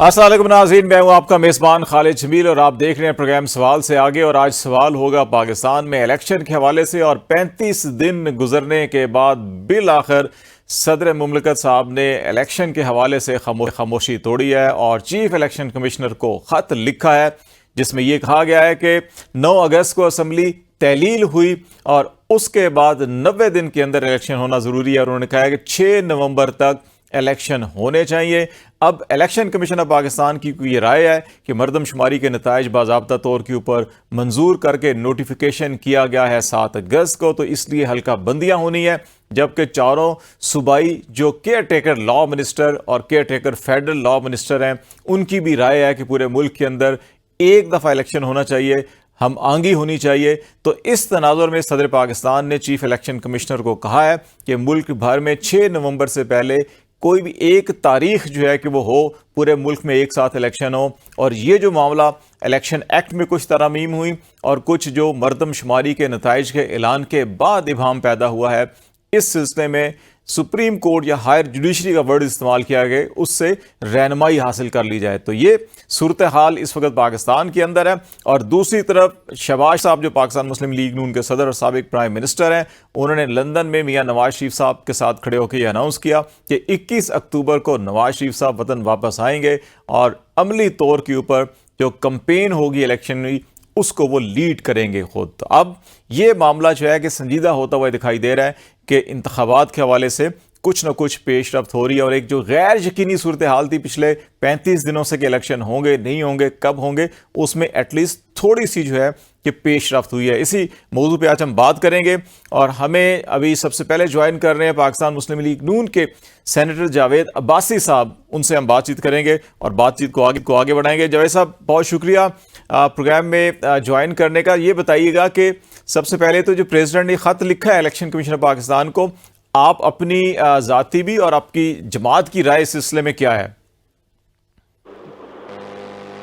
अस्सलाम वालेकुम नाज़रीन, मैं हूं आपका मेज़बान खालिद जमील और आप देख रहे हैं प्रोग्राम सवाल से आगे। और आज सवाल होगा पाकिस्तान में इलेक्शन के हवाले से। और 35 दिन गुजरने के बाद बिल आखिर सदर मुमलिकत साहब ने इलेक्शन के हवाले से खामोशी तोड़ी है और चीफ इलेक्शन कमिश्नर को खत लिखा है जिसमें यह कहा गया है कि 9 अगस्त को असम्बली तहलील हुई और उसके बाद 90 दिन के अंदर इलेक्शन होना ज़रूरी है। और उन्होंने कहा है कि 6 नवंबर तक इलेक्शन होने चाहिए। अब इलेक्शन कमीशन ऑफ पाकिस्तान की ये राय है कि मरदमशुमारी के नताइज बाज़ाब्ता तौर के ऊपर मंजूर करके नोटिफिकेशन किया गया है 7 अगस्त को, तो इसलिए हल्का बंदियां होनी है। जबकि चारों सूबाई जो केयर टेकर लॉ मिनिस्टर और care taker federal law minister हैं, उनकी भी राय है कि पूरे मुल्क के अंदर एक दफ़ा इलेक्शन होना चाहिए, हम आंगी होनी चाहिए। तो इस तनाजुर में सदर पाकिस्तान ने चीफ इलेक्शन कमिश्नर को कहा है कि मुल्क भर में 6 नवंबर से पहले कोई भी एक तारीख जो है कि वो हो, पूरे मुल्क में एक साथ इलेक्शन हो। और ये जो मामला इलेक्शन एक्ट में कुछ तरमीम हुई और कुछ जो मरदमशुमारी के नताइज के ऐलान के बाद इबहम पैदा हुआ है, इस सिलसिले में सुप्रीम कोर्ट या हायर जुडिशरी का वर्ड इस्तेमाल किया गया, उससे रहनुमाई हासिल कर ली जाए। तो ये सूरत हाल इस वक्त पाकिस्तान के अंदर है। और दूसरी तरफ शहबाज साहब जो पाकिस्तान मुस्लिम लीग नून के सदर और साबिक प्राइम मिनिस्टर हैं, उन्होंने लंदन में मियां नवाज शरीफ साहब के साथ खड़े होकर यह अनाउंस किया कि 21 अक्टूबर को नवाज शरीफ साहब वतन वापस आएंगे और अमली तौर के ऊपर जो कंपेन होगी इलेक्शन की उसको वो लीड करेंगे खुद। तो अब ये मामला जो है कि संजीदा होता हुआ दिखाई दे रहा है कि इंतखाबात के हवाले से कुछ न कुछ पेशरफ्त हो रही है। और एक जो गैर यकीनी सूरत हाल थी पिछले 35 दिनों से कि इलेक्शन होंगे नहीं होंगे कब होंगे, उसमें एटलीस्ट थोड़ी सी जो है कि पेशरफ्त हुई है। इसी मौजू पे आज हम बात करेंगे और हमें अभी सबसे पहले ज्वाइन कर रहे हैं पाकिस्तान मुस्लिम लीग नून के सेनेटर जावेद अब्बासी साहब, उनसे हम बातचीत करेंगे और बातचीत को आगे बढ़ाएंगे। जावेद साहब, बहुत शुक्रिया प्रोग्राम में ज्वाइन करने का। ये बताइएगा कि सबसे पहले तो जो प्रेसिडेंट ने खत लिखा है इलेक्शन कमीशन ऑफ पाकिस्तान को, आप अपनी जाती भी और आपकी जमात की राय इस सिलसिले में क्या है?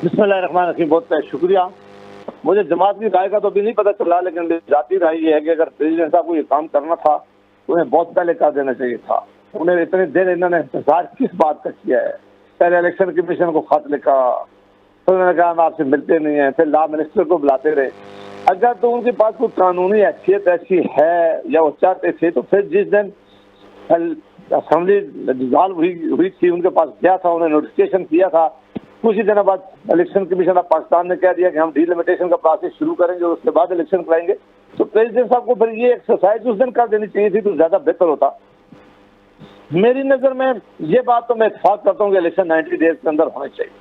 बिस्मिल्लाहिर्रहमानिर्रहीम, बहुत शुक्रिया। मुझे जमात की राय का तो अभी नहीं पता चला, लेकिन जाती राय ये है कि अगर प्रेसिडेंट साहब को ये काम करना था तो उन्हें बहुत पहले कर देना चाहिए था। उन्हें इतनी देर इन्होंने इंतजार किस बात का किया है? पहले इलेक्शन कमीशन को खत लिखा, फिर उन्होंने कहा हम आपसे मिलते नहीं है, फिर लॉ मिनिस्टर को बुलाते रहे। अगर तो उनके पास कोई कानूनी हैसियत ऐसी है या वो चाहते थे तो फिर जिस दिन असेंबली डिसॉल्व हुई थी उनके पास क्या था, उन्हें नोटिफिकेशन किया था। कुछ ही दिनों बाद इलेक्शन कमीशन ऑफ पाकिस्तान ने कह दिया कि हम डीलिमिटेशन का प्रोसेस शुरू करेंगे और उसके बाद इलेक्शन कराएंगे। तो प्रेसिडेंट साहब को फिर ये एक्सरसाइज उस दिन कर देनी चाहिए थी तो ज्यादा बेहतर होता। मेरी नजर में ये बात तो मैं इत्तेफाक करता हूँ कि इलेक्शन 90 डेज के अंदर होने चाहिए,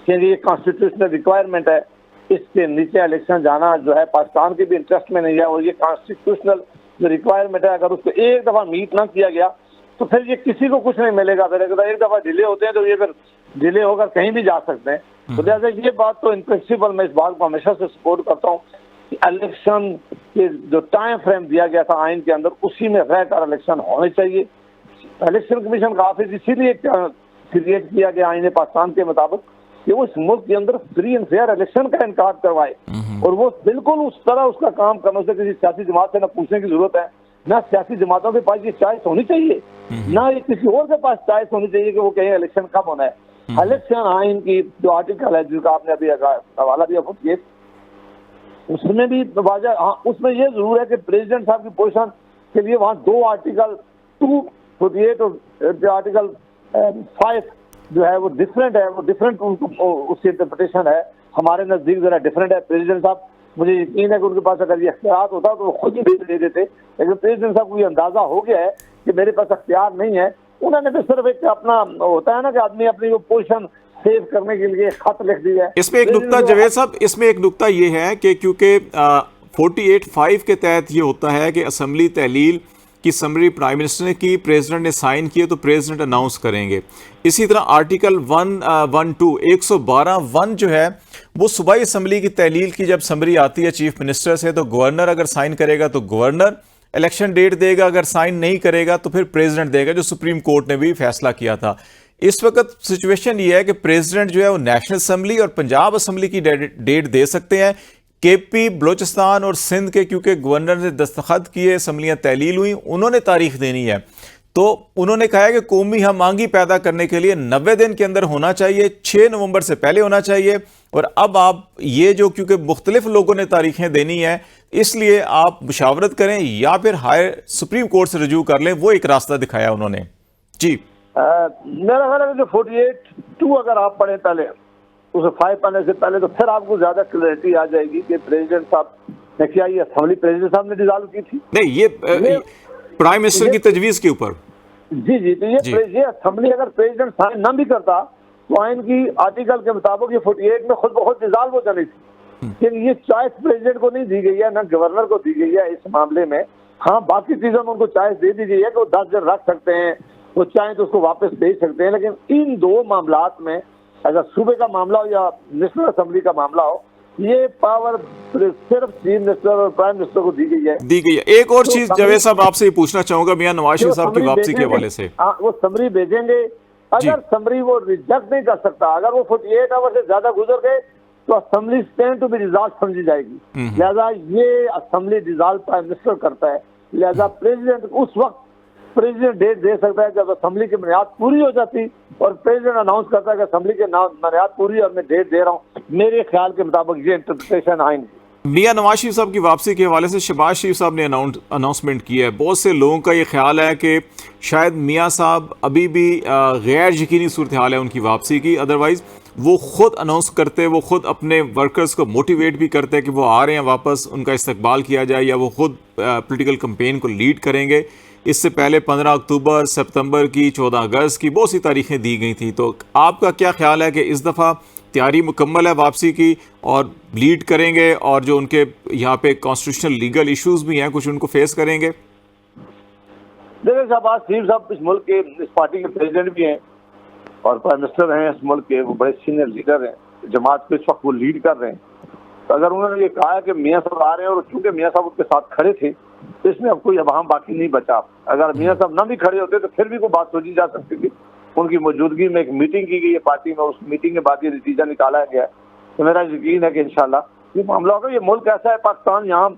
क्योंकि ये कॉन्स्टिट्यूशनल रिक्वायरमेंट है। इसके नीचे इलेक्शन जाना जो है पाकिस्तान के भी इंटरेस्ट में नहीं है और ये कॉन्स्टिट्यूशनल जो रिक्वायरमेंट है, अगर उसको एक दफा मीट ना किया गया तो फिर ये किसी को कुछ नहीं मिलेगा। फिर अगर एक दफा डिले होते हैं तो ये फिर डिले होकर कहीं भी जा सकते हैं। तो लिहाजा ये बात तो इन प्रिंसिपल मैं इस बात को हमेशा से सपोर्ट करता हूँ कि इलेक्शन के जो टाइम फ्रेम दिया गया था आइन के अंदर, उसी में रहकर इलेक्शन होने चाहिए। इलेक्शन कमीशन का ऑफिस इसीलिए क्रिएट किया गया आइन पाकिस्तान के मुताबिक कि वो इस मुल्क के अंदर फ्री एंड फेयर इलेक्शन का इनकार करवाए और वो बिल्कुल उस तरह उसका काम करने से किसी सियासी जमात से न पूछने की जरूरत है, ना सियासी जमातों के पास ये चॉइस होनी चाहिए, ना ये किसी और के पास चॉइस होनी चाहिए कि वो कहें इलेक्शन कब होना है। इलेक्शन आइन की जो आर्टिकल है जिसका आपने अभी हवाला दिया उसमें भी उसमें ये जरूर है कि प्रेसिडेंट साहब की पोजीशन के लिए वहाँ 2 आर्टिकल 248 और आर्टिकल 5 जो है वो डिफरेंट है, वो डिफरेंट उसकी इंटरप्रिटेशन है। हमारे नजदीक जरा डिफरेंट है। प्रेसिडेंट साहब, मुझे यकीन है कि उनके पास अगर ये अख्तियार होता तो वो खुद ही दे देते, लेकिन प्रेसिडेंट साहब को ये अंदाजा हो गया है कि मेरे पास अख्तियार नहीं है। उन्होंने तो सिर्फ एक अपना होता है ना कि आदमी अपनी वो पोजीशन सेव करने के लिए खत लिख दिया है। इसमें एक नुकता जावेद साहब, इसमें एक नुकता ये है कि क्योंकि 48(5) के तहत ये होता है कि असेंबली तहलील की समरी प्राइम मिनिस्टर ने की, प्रेसिडेंट ने साइन किए तो प्रेसिडेंट अनाउंस करेंगे। इसी तरह आर्टिकल 112 जो है वो सूबाई असम्बली की तहलील की जब समरी आती है चीफ मिनिस्टर से, तो गवर्नर अगर साइन करेगा तो गवर्नर इलेक्शन डेट देगा, अगर साइन नहीं करेगा तो फिर प्रेसिडेंट देगा, जो सुप्रीम कोर्ट ने भी फैसला किया था। इस वक्त सिचुएशन ये है कि प्रेसिडेंट जो है वो नेशनल असम्बली और पंजाब असम्बली की डेट दे सकते हैं। केपी, बलोचिस्तान और सिंध के क्योंकि गवर्नर ने दस्तखत किए, असम्बलियाँ तहलील हुई, उन्होंने तारीख देनी है। तो उन्होंने कहा है कि कौमी हम आंगी पैदा करने के लिए 90 दिन के अंदर होना चाहिए, 6 नवंबर से पहले होना चाहिए। और अब आप ये जो, क्योंकि मुख्तलिफ लोगों ने तारीखें देनी है, इसलिए आप मुशावरत करें या फिर हायर सुप्रीम कोर्ट से रजू कर लें, वो एक रास्ता दिखाया उन्होंने। जी मेरा ख्याल है कि जो 48(2) अगर आप पढ़ें पहले, उसे 5 पढ़ने से पहले, तो फिर आपको ज्यादा क्लैरिटी आ जाएगी कि प्रेसिडेंट साहब ने क्या, ये असेंबली प्रेसिडेंट साहब ने डिसॉल्व की थी। नहीं, ये प्राइम मिनिस्टर की तजवीज के ऊपर। जी, तो ये असेंबली अगर प्रेसिडेंट साइन ना भी करता तो आइन की आर्टिकल के मुताबिक ये 48 में खुद बहुत डिसॉल्व हो जानी थी। लेकिन ये चॉइस प्रेसिडेंट को नहीं दी गई है, ना गवर्नर को दी गई है इस मामले में। हाँ, बाकी चीजों में उनको चॉइस दे दी गई है कि वो 10 दिन रख सकते हैं, वो चाहें तो उसको वापस भेज सकते हैं। लेकिन इन दो मामलात में, अगर सूबे का मामला हो या नेशनल असेंबली का मामला हो, ये पावर सिर्फ चीफ मिनिस्टर और प्राइम मिनिस्टर को दी गई है। एक और चीज जावेद साहब आपसे ये पूछना चाहूंगा मियां नवाज शरीफ साहब की वापसी के हवाले से। वो समरी भेजेंगे, अगर समरी वो रिजेक्ट नहीं कर सकता, अगर वो 48 आवर से ज्यादा गुजर गए तो assembly stand to be dissolve समझी जाएगी। लिहाजा ये असेंबली डिसॉल्व प्राइम मिनिस्टर करता है। लिहाजा प्रेसिडेंट उस वक्त प्रेसिडेंट डेट दे सकता है जब असेंबली की बुनियाद पूरी हो जाती, और प्रेसिडेंट अनाउंस करता है कि असेंबली की बुनियाद पूरी और मैं डेट दे रहा हूँ। मेरे ख्याल के मुताबिक ये इंटरप्रिटेशन आइन है। मियां नवाज शरीफ साहब की वापसी के हवाले से शहबाज शरीफ साहब ने अनाउंसमेंट किया है। बहुत से लोगों का ये ख्याल है कि शायद मियां साहब अभी भी गैर यकीनी सूरत हाल है उनकी वापसी की, अदरवाइज वो खुद अनाउंस करते, वो खुद अपने वर्कर्स को मोटिवेट भी करते हैं कि वो आ रहे हैं वापस, उनका इस्तकबाल किया जाए, या वो खुद पोलिटिकल कैंपेन को लीड करेंगे। इससे पहले 15 अक्टूबर, सितंबर की, 14 अगस्त की बहुत सी तारीखें दी गई थी। तो आपका क्या ख्याल है कि इस दफ़ा तैयारी मुकम्मल है वापसी की और लीड करेंगे, और जो उनके यहाँ पे कॉन्स्टिट्यूशनल लीगल इश्यूज भी हैं कुछ, उनको फेस करेंगे? देखिए, शहबाज शरीफ साहब इस मुल्क के, इस पार्टी के प्रेसिडेंट भी हैं और प्राइम मिनिस्टर हैं इस मुल्क के, वो बड़े सीनियर लीडर हैं, जमात को इस वक्त वो लीड कर रहे हैं। तो अगर उन्होंने ये कहा है कि मियाँ साहब आ रहे हैं, और चूंकि मियाँ साहब उसके साथ खड़े थे, तो इसमें अब कोई अभाम बाकी नहीं बचा। अगर मियाँ साहब ना भी खड़े होते तो फिर भी कोई बात सोची जा सकती थी। उनकी मौजूदगी में एक मीटिंग की गई है पार्टी में, उस मीटिंग के बाद ये नतीजा निकाला गया है। तो मेरा यकीन है कि इंशाल्लाह ये मामला होगा। ये मुल्क ऐसा है पाकिस्तान, यहाँ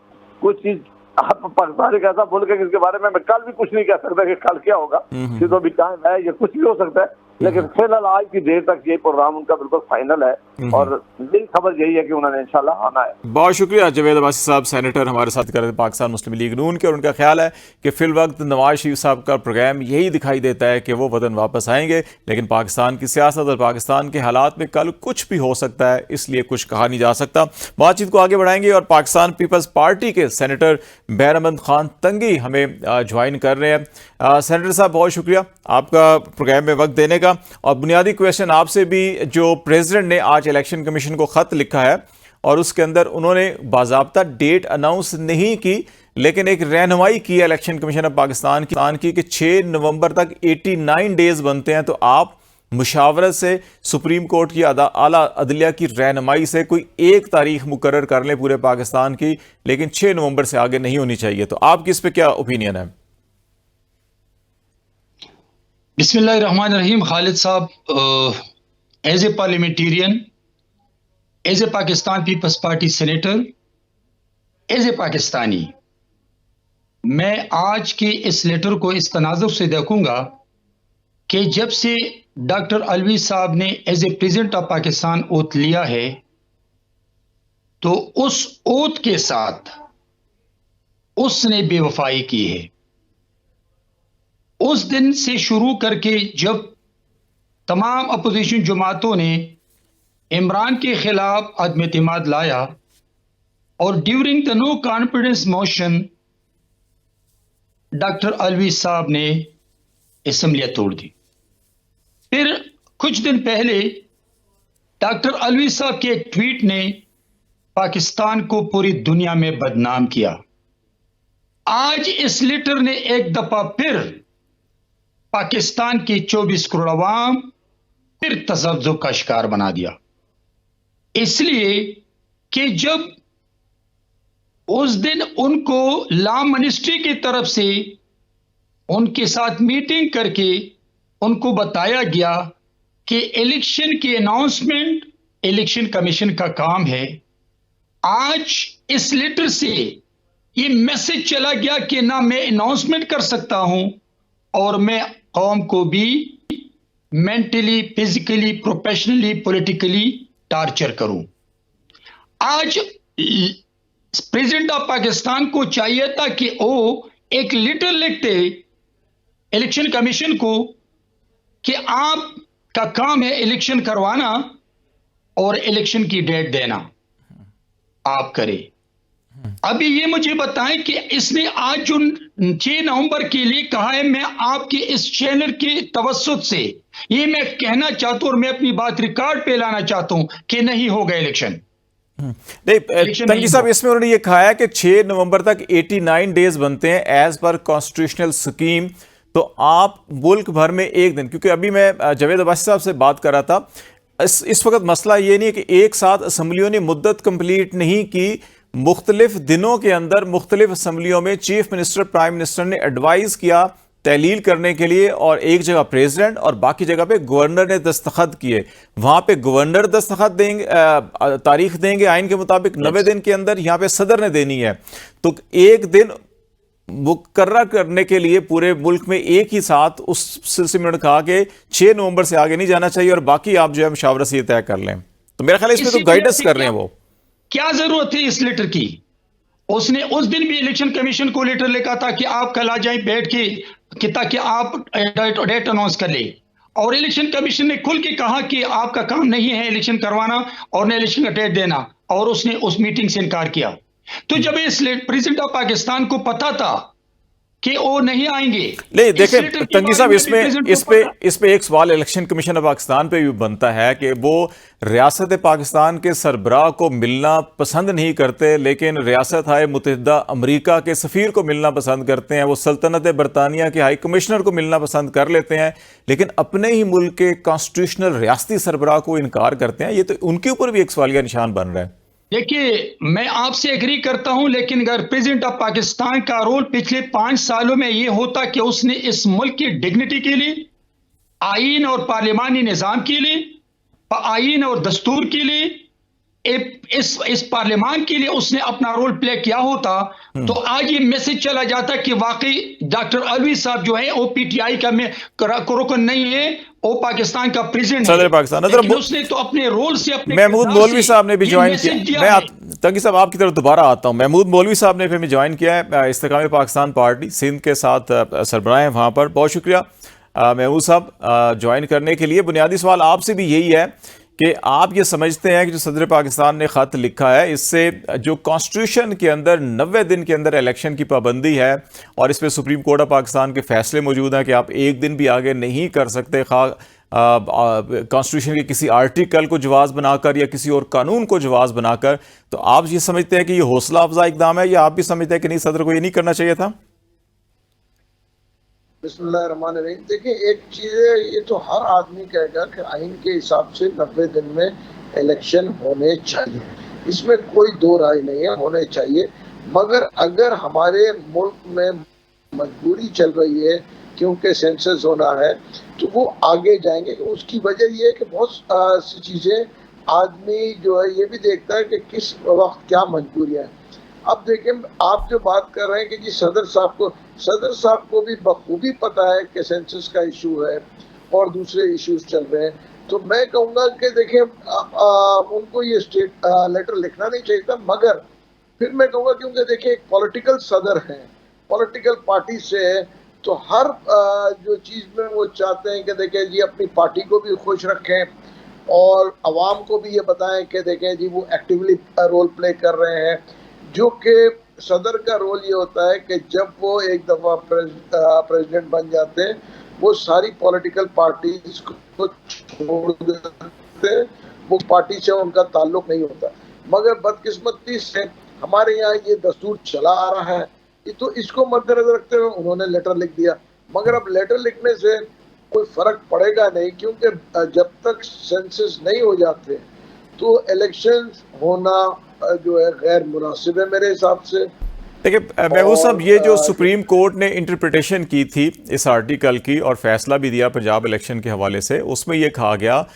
कुछ चीज, पाकिस्तान एक ऐसा मुल्क है जिसके बारे में मैं कल भी कुछ नहीं कह सकता कि कल क्या होगा, तो भी टाइम है, ये कुछ भी हो सकता है। लेकिन फिलहाल आज की देर तक ये प्रोग्राम उनका बिल्कुल फाइनल है, और मेरी खबर यही है कि उन्होंने इंशाल्लाह आना है। बहुत शुक्रिया जावेद अब्बासी साहब, सेनेटर हमारे साथ कर रहे थे पाकिस्तान मुस्लिम लीग नून के, और उनका ख्याल है कि फिल वक्त नवाज शरीफ साहब का प्रोग्राम यही दिखाई देता है कि वो वतन वापस आएंगे। लेकिन पाकिस्तान की सियासत और पाकिस्तान के हालात में कल कुछ भी हो सकता है, इसलिए कुछ कहा नहीं जा सकता। बातचीत को आगे बढ़ाएंगे, और पाकिस्तान पीपल्स पार्टी के सेनेटर बैरमंद खान तंगी हमें ज्वाइन कर रहे हैं। सेनेटर साहब, बहुत शुक्रिया आपका प्रोग्राम में वक्त देने का। और बुनियादी क्वेश्चन आपसे भी, जो प्रेसिडेंट ने आज इलेक्शन कमीशन को खत लिखा है, और उसके अंदर उन्होंने बाज़ाब्ता डेट अनाउंस नहीं की, लेकिन एक रहनुमाई की है इलेक्शन कमीशन ऑफ पाकिस्तान की कि 6 नवंबर तक 89 डेज बनते हैं। तो आप मुशावरत से सुप्रीम कोर्ट की आला अदलिया की रहनुमाई से कोई एक तारीख मुकर्रर कर लें पूरे पाकिस्तान की, लेकिन 6 नवंबर से आगे नहीं होनी चाहिए। तो आपकी इस पे क्या ओपिनियन है? बिस्मिल्लाहिर्रहमानिर्रहीम। खालिद साहब, as a parliamentarian, as a Pakistan People's Party senator, as a Pakistani, मैं आज के इस लेटर को इस तनाजुर से देखूंगा कि जब से डॉक्टर अलवी साहब ने as a president of Pakistan oath लिया है, तो उस ओथ के साथ उसने बेवफाई की है। उस दिन से शुरू करके जब तमाम अपोजिशन जमातों ने इमरान के खिलाफ अदम एतमाद लाया, और during the no confidence motion doctor Alvi साहब ने असम्बलियां तोड़ दी। फिर कुछ दिन पहले डॉक्टर अलवी साहब के एक ट्वीट ने पाकिस्तान को पूरी दुनिया में बदनाम किया। आज इस लेटर ने एक दफा फिर पाकिस्तान की 24 करोड़ अवाम फिर तज़ब्ज़ुब का शिकार बना दिया, इसलिए कि जब उस दिन उनको लॉ मिनिस्ट्री की तरफ से उनके साथ मीटिंग करके उनको बताया गया कि इलेक्शन की अनाउंसमेंट इलेक्शन कमीशन का काम है, आज इस लेटर से ये मैसेज चला गया कि ना मैं अनाउंसमेंट कर सकता हूं और मैं कौम को भी mentally, physically, professionally, politically torture करूं। आज प्रेसिडेंट ऑफ पाकिस्तान को चाहिए था कि वो एक लेटर लिखते इलेक्शन कमीशन को कि आपका काम है इलेक्शन करवाना और इलेक्शन की डेट देना, आप करें। अभी ये मुझे बताएं कि इसने आज जो 6 नवंबर के लिए कहा है, मैं आपके इस चैनल के तवज्जुह से ये मैं कहना चाहता हूं और मैं अपनी बात रिकॉर्ड पे लाना चाहता हूं कि नहीं होगा इलेक्शन। नहीं, तंगी साहब, इसमें उन्होंने ये कहा है कि 6 नवंबर तक 89 डेज बनते हैं एज पर कॉन्स्टिट्यूशनल स्कीम। तो आप मुल्क भर में एक दिन, क्योंकि अभी मैं जावेद अब्बासी साहब से बात कर रहा था, इस वक्त मसला ये नहीं है कि एक साथ असम्बलियों ने मुद्दत कंप्लीट नहीं की, मुख्तलिफ दिनों के अंदर मुख्तलिफ असम्बलियों में चीफ मिनिस्टर, प्राइम मिनिस्टर ने एडवाइस किया तहलील करने के लिए, और एक जगह प्रेसिडेंट और बाकी जगह पे गवर्नर ने दस्तखत किए। वहां पे गवर्नर दस्तखत देंगे, तारीख देंगे आइन के मुताबिक 90 दिन के अंदर, यहां पे सदर ने देनी है। तो एक दिन मुकर्रर करने के लिए पूरे मुल्क में एक ही साथ उस सिलसिले में कहा कि 6 नवंबर से आगे नहीं जाना चाहिए और बाकी आप जो है मुशावरत से तय कर लें। तो मेरा ख्याल है इसमें तो गाइडेंस कर रहे हैं वो। क्या जरूरत है इस लेटर की? उसने उस दिन भी इलेक्शन कमीशन को लेटर लिखा था कि आप कल आ जाएं बैठ के ताकि आप डेट अनाउंस कर ले, और इलेक्शन कमीशन ने खुल के कहा कि आपका काम नहीं है इलेक्शन करवाना और न इलेक्शन का डेट देना, और उसने उस मीटिंग से इनकार किया। तो जब इस प्रेसिडेंट ऑफ पाकिस्तान को पता था कि वो नहीं आएंगे, नहीं देखें तंगी साहब, इस पे एक सवाल इलेक्शन कमीशन ऑफ पाकिस्तान पे भी बनता है कि वो रियासत पाकिस्तान के सरबराह को मिलना पसंद नहीं करते, लेकिन रियासत हाय मुत्तहिदा अमेरिका के सफ़ीर को मिलना पसंद करते हैं। वो सल्तनत बरतानिया के हाई कमिश्नर को मिलना पसंद कर लेते हैं, लेकिन अपने ही मुल्क के कॉन्स्टिट्यूशनल रियासती सरबराह को इनकार करते हैं। ये तो उनके ऊपर भी एक सवालिया निशान बन रहा है। देखिए, मैं आपसे एग्री करता हूं, लेकिन अगर प्रेसिडेंट ऑफ पाकिस्तान का रोल पिछले 5 सालों में यह होता कि उसने इस मुल्क की डिग्निटी के लिए, आईन और पार्लिमानी निजाम के लिए, आईन और दस्तूर के लिए, इस पार्लियामान के लिए उसने अपना रोल प्ले किया होता, तो आज ये मैसेज चला जाता कि वाकई डॉक्टर अलवी साहब जो है वो पीटीआई का में रुकन नहीं है, वो पाकिस्तान का प्रेसिडेंट सदर पाकिस्तान। उसने तो अपने रोल से, अपने महमूद मौलवी साहब ने भी ज्वाइन किया। मैं तंगी साहब आपकी तरफ दोबारा आता हूं। महमूद मौलवी साहब ने फिर ज्वाइन किया है इस्तेकाम पाकिस्तान पार्टी सिंध के साथ सरबराह हैं वहां पर। बहुत शुक्रिया महमूद साहब ज्वाइन करने के लिए। बुनियादी सवाल आपसे भी यही है कि आप ये समझते हैं कि जो सदर पाकिस्तान ने ख़त लिखा है, इससे जो कॉन्स्टिट्यूशन के अंदर 90 दिन के अंदर इलेक्शन की पाबंदी है, और इस पर सुप्रीम कोर्ट ऑफ पाकिस्तान के फैसले मौजूद हैं कि आप एक दिन भी आगे नहीं कर सकते, कॉन्स्टिट्यूशन के किसी आर्टिकल को जवाज़ बनाकर या किसी और कानून को जवाज़ बनाकर, तो आप ये समझते हैं कि ये हौसला अफजा इकदाम है, या आप भी समझते हैं कि नहीं, सदर को ये नहीं करना चाहिए था? बिस्मिल्लाहिर्रहमानिर्रहीम। देखिए, एक चीज़ है, ये तो हर आदमी कहेगा कि आइन के हिसाब से 90 दिन में इलेक्शन होने चाहिए, इसमें कोई दो राय नहीं है, होने चाहिए। मगर अगर हमारे मुल्क में मजबूरी चल रही है क्योंकि सेंसस होना है, तो वो आगे जाएंगे। उसकी वजह ये है कि बहुत सी चीज़ें आदमी जो है ये भी देखता है कि किस वक्त क्या मजबूरियाँ हैं। अब देखिए, आप जो बात कर रहे हैं कि जी सदर साहब को भी बखूबी पता है कि सेंसस का इशू है और दूसरे इश्यूज चल रहे हैं, तो मैं कहूँगा कि देखिए उनको ये स्टेट लेटर लिखना नहीं चाहिए था। मगर फिर मैं कहूँगा क्योंकि देखिए एक पॉलिटिकल सदर है, पॉलिटिकल पार्टी से है, तो हर जो चीज़ में वो चाहते हैं कि देखिए जी अपनी पार्टी को भी खुश रखें और आवाम को भी ये बताएं कि देखें जी वो एक्टिवली रोल प्ले कर रहे हैं। जो कि सदर का रोल ये होता है कि जब वो एक दफ़ा प्रेसिडेंट बन जाते हैं, वो सारी पॉलिटिकल पार्टीज को छोड़ देते हैं, वो पार्टी से उनका ताल्लुक नहीं होता। मगर बदकिस्मती से हमारे यहाँ ये दस्तूर चला आ रहा है, तो इसको मद्देनजर रखते हुए उन्होंने लेटर लिख दिया। मगर अब लेटर लिखने से कोई फर्क पड़ेगा नहीं, क्योंकि जब तक सेंसस नहीं हो जाते तो इलेक्शन होना जो है गैर मुनासिब है मेरे हिसाब से। देखिए महबूब साहब, ये जो सुप्रीम कोर्ट ने इंटरप्रिटेशन की थी इस आर्टिकल की और फैसला भी दिया पंजाब इलेक्शन के हवाले से, उसमें यह कहा गया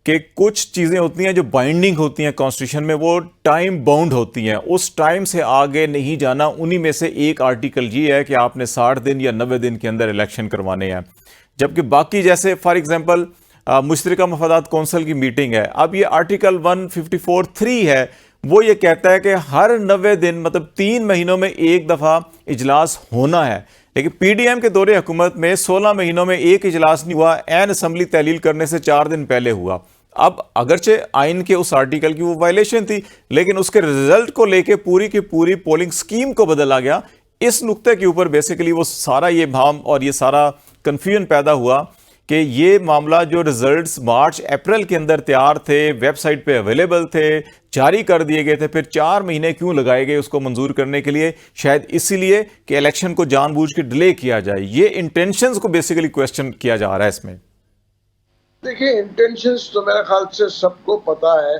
कि कुछ चीज़ें होती हैं जो बाइंडिंग होती हैं कॉन्स्टिट्यूशन में, वो टाइम बाउंड होती हैं, उस टाइम से आगे नहीं जाना। उन्हीं में से एक आर्टिकल ये है कि आपने 60 दिन या 90 दिन के अंदर इलेक्शन करवाने हैं, जबकि बाकी जैसे फॉर एग्जांपल मुश्तरका मफादात कौंसिल की मीटिंग है, अब ये आर्टिकल 154(3) है, वो ये कहता है कि हर 90 दिन मतलब 3 महीनों में एक दफ़ा इजलास होना है। लेकिन पीडीएम के दौरे हुकूमत में 16 महीनों में एक इजलास नहीं हुआ, एन असम्बली तहलील करने से 4 दिन पहले हुआ। अब अगरचे आइन के उस आर्टिकल की वो वायलेशन थी, लेकिन उसके रिजल्ट को लेके पूरी की पूरी पोलिंग स्कीम को बदला गया। इस नुक्ते के ऊपर बेसिकली वो सारा ये भाम और ये सारा कन्फ्यूजन पैदा हुआ कि ये मामला जो रिजल्ट्स मार्च अप्रैल के अंदर तैयार थे, वेबसाइट पे अवेलेबल थे, जारी कर दिए गए थे, फिर 4 महीने क्यों लगाए गए उसको मंजूर करने के लिए? शायद इसीलिए कि इलेक्शन को जानबूझ के डिले किया जाए। ये इंटेंशंस को बेसिकली क्वेश्चन किया जा रहा है इसमें। देखिए, इंटेंशंस तो मेरे ख्याल से सबको पता है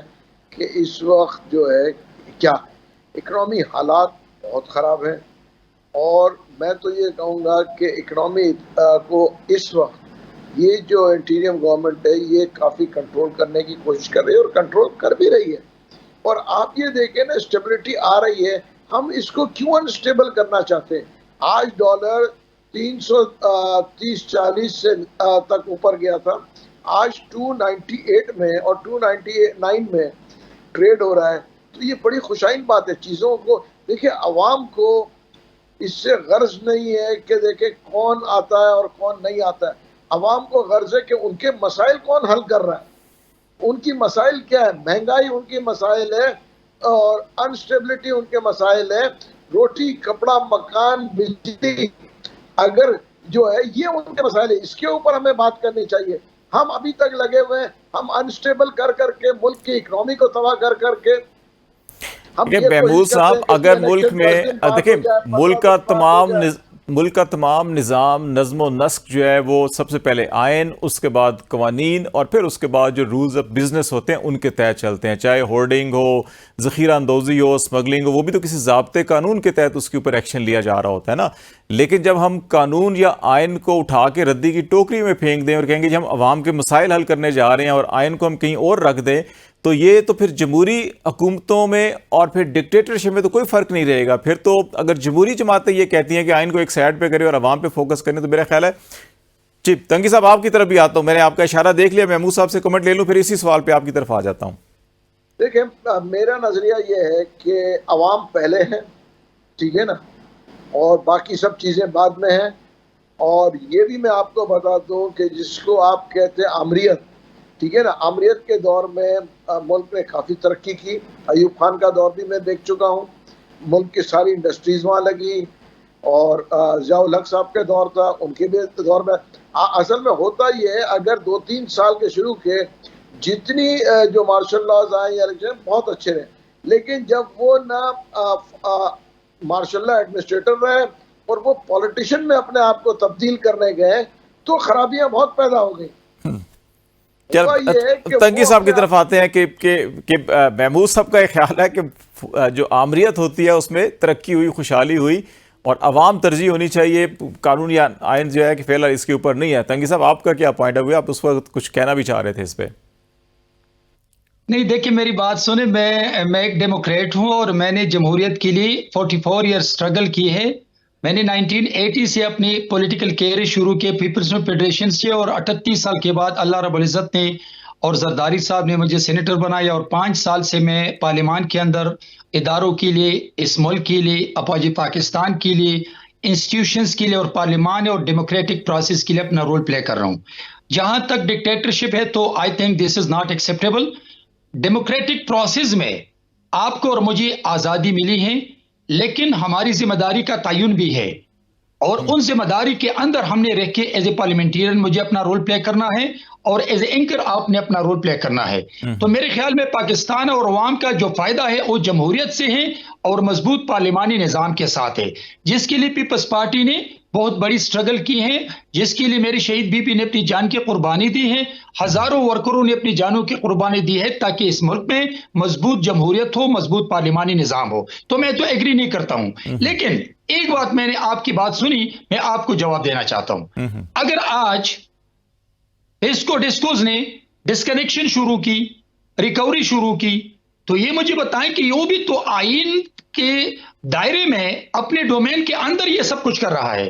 कि इस वक्त जो है क्या इकोनॉमी हालात बहुत ख़राब है, और मैं तो ये कहूँगा कि इकोनॉमी को इस वक्त ये जो इंटीरियम गवर्नमेंट है ये काफ़ी कंट्रोल करने की कोशिश कर रही है और कंट्रोल कर भी रही है। और आप ये देखें ना, स्टेबिलिटी आ रही है, हम इसको क्यों अनस्टेबल करना चाहते हैं? आज डॉलर 330-40 से तक ऊपर गया था, आज 298 में और 299 में ट्रेड हो रहा है। तो ये बड़ी खुशाइन बात है। चीज़ों को देखिए, अवाम को इससे गर्ज नहीं है कि देखे कौन आता है और कौन नहीं आता है। अवाम को गर्ज है कि उनके मसाइल कौन हल कर रहा है। उनकी मसाइल क्या है? महंगाई उनकी मसाइल है, और अनस्टेबिलिटी उनके मसाइल है। रोटी, कपड़ा, मकान, बिजली अगर जो है ये उनके मसाइल है। इसके ऊपर हमें बात करनी चाहिए। हम अभी तक लगे हुए हैं, हम अनस्टेबल कर करके मुल्क की इकोनॉमी को तबाह कर करके महमूद साहब, अगर मुल्क में देखिए मुल्क का तमाम निज़ाम नज़्म नस्क जो है वो सबसे पहले आयन, उसके बाद कवानीन, और फिर उसके बाद जो रूल्स ऑफ बिजनेस होते हैं उनके तहत चलते हैं। चाहे होर्डिंग हो, ज़ख़ीरा अंदोज़ी हो, स्मगलिंग हो, वो भी तो किसी ज़ाब्ते कानून के तहत उसके ऊपर एक्शन लिया जा रहा होता है ना। लेकिन जब हम कानून या आयन को उठा के रद्दी की टोकरी में फेंक दें और कहेंगे कि हम अवाम के मसाइल हल करने जा रहे हैं और आयन को हम कहीं और रख दें, तो ये तो फिर जमहूरी हुकूमतों में और फिर डिक्टेटरशिप में तो कोई फ़र्क नहीं रहेगा। फिर तो अगर जमहूरी जमातें ये कहती हैं कि आइन को एक साइड पे करें और अवाम पे फोकस करें, तो मेरा ख्याल है चिप तंगी साहब आपकी तरफ भी आता हूं। मैंने आपका इशारा देख लिया, महमूद साहब से कमेंट ले लूं, फिर इसी सवाल पे आपकी तरफ आ जाता हूं। देखिए, मेरा नजरिया ये है कि अवाम पहले है, ठीक है ना, और बाकी सब चीज़ें बाद में हैं। और ये भी मैं आपको बता दूं कि जिसको आप कहते हैं आमरीत, ठीक है ना, आमरीत के दौर में मुल्क ने काफ़ी तरक्की की। अयूब खान का दौर भी मैं देख चुका हूँ, मुल्क की सारी इंडस्ट्रीज वहाँ लगी। और ज़ियाउल हक साहब के दौर था, उनके भी दौर में असल में होता ये है, अगर 2-3 साल के शुरू के जितनी जो मार्शल लॉज आए या बहुत अच्छे रहे, लेकिन जब वो ना मार्शल लॉ एडमिनिस्ट्रेटर रहे और वो पॉलिटिशियन में अपने आप को तब्दील करने गए, तो खराबियां बहुत पैदा हो गई। तंगी साहब की तरफ आते हैं कि महमूद साहब का एक ख्याल है कि जो आमरीत होती है उसमें तरक्की हुई, खुशहाली हुई, और अवाम तरजीह होनी चाहिए, कानून या आयन जो है कि फिलहाल इसके ऊपर नहीं है। तंगी साहब, आपका क्या पॉइंट ऑफ व्यू? आप उस वक्त कुछ कहना भी चाह रहे थे इस पर। नहीं, देखिए मेरी बात सुने, मैं एक डेमोक्रेट हूं और मैंने जमहूरियत के लिए 44 ईयर स्ट्रगल की है। मैंने 1980 से अपनी पॉलिटिकल कैरियर शुरू किए पीपल्स फेडरेशन से, और 38 साल के बाद अल्लाह रब्बुल इज़्ज़त ने और जरदारी साहब ने मुझे सेनेटर बनाया, और 5 साल से मैं पार्लियामान के अंदर इदारों के लिए, इस मुल्क के लिए, अपाजी पाकिस्तान के लिए, इंस्टीट्यूशंस के लिए और पार्लियामान और डेमोक्रेटिक प्रोसेस के लिए अपना रोल प्ले कर रहा हूँ। जहां तक डिक्टेटरशिप है तो I think this is not acceptable. Democratic process में आपको और मुझे आज़ादी मिली है, लेकिन हमारी जिम्मेदारी का तयन भी है, और उन जिम्मेदारी के अंदर हमने रह के एज ए पार्लियामेंटेरियन मुझे अपना रोल प्ले करना है, और एज ए एंकर आपने अपना रोल प्ले करना है। तो मेरे ख्याल में पाकिस्तान और अवाम का जो फायदा है वो जमहूरियत से है और मजबूत पार्लिमानी निज़ाम के साथ है, जिसके लिए पीपल्स पार्टी ने बहुत बड़ी स्ट्रगल की है, जिसके लिए मेरी शहीद बीबी ने अपनी जान की कुर्बानी दी है, हजारों वर्करों ने अपनी जानों की कुर्बानी दी है, ताकि इस मुल्क में मजबूत जमहूरियत हो, मजबूत पार्लिमानी निज़ाम हो। तो मैं तो एग्री नहीं करता हूं, लेकिन एक बात, मैंने आपकी बात सुनी, मैं आपको जवाब देना चाहता हूं। अगर आज इसको डिस्कोज ने डिस्कनेक्शन शुरू की, रिकवरी शुरू की, तो ये मुझे बताएं कि यो भी तो आइन के दायरे में अपने डोमेन के अंदर ये सब कुछ कर रहा है।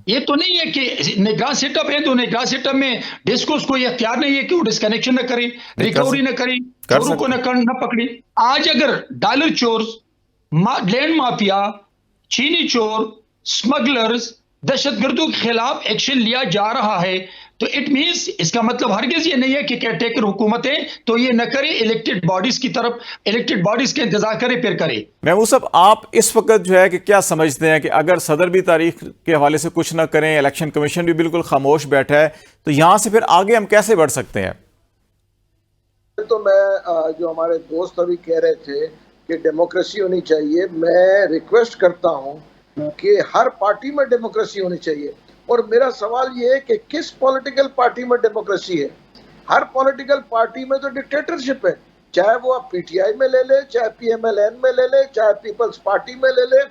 ये तो नहीं है कि निगरान सेटअप है तो निगरान सेटअप में डिस्कोर्स को ये इख्तियार नहीं है कि वो डिस्कनेक्शन न करे, रिकवरी न करे, चोरों को न पकड़े। आज अगर डॉलर चोर, लैंड माफिया, चीनी चोर, स्मगलर्स, दहशतगर्दों के खिलाफ एक्शन लिया जा रहा है, तो इट मींस इसका मतलब हरगिज ये नहीं है कि केयरटेकर हुकूमतें तो ये न करे, इलेक्टेड बॉडीज की तरफ, इलेक्टेड बॉडीज के इंतजार करे फिर करे। महमूद साहब, आप इस वक्त जो है कि क्या समझते हैं कि अगर सदर भी तारीख के हवाले से कुछ ना करें, इलेक्शन कमीशन भी बिल्कुल खामोश बैठा है, तो यहां से फिर आगे हम कैसे बढ़ सकते हैं? तो मैं जो हमारे दोस्त अभी कह रहे थे कि डेमोक्रेसी होनी चाहिए, मैं रिक्वेस्ट करता हूं कि हर पार्टी में डेमोक्रेसी होनी चाहिए। और मेरा सवाल ये है कि किस पॉलिटिकल पार्टी में डेमोक्रेसी है? हर पॉलिटिकल पार्टी में तो डिक्टेटरशिप है, चाहे वो आप पीटीआई में ले ले, चाहे पीएमएलएन में ले ले, चाहे पीपल्स पार्टी में ले ले,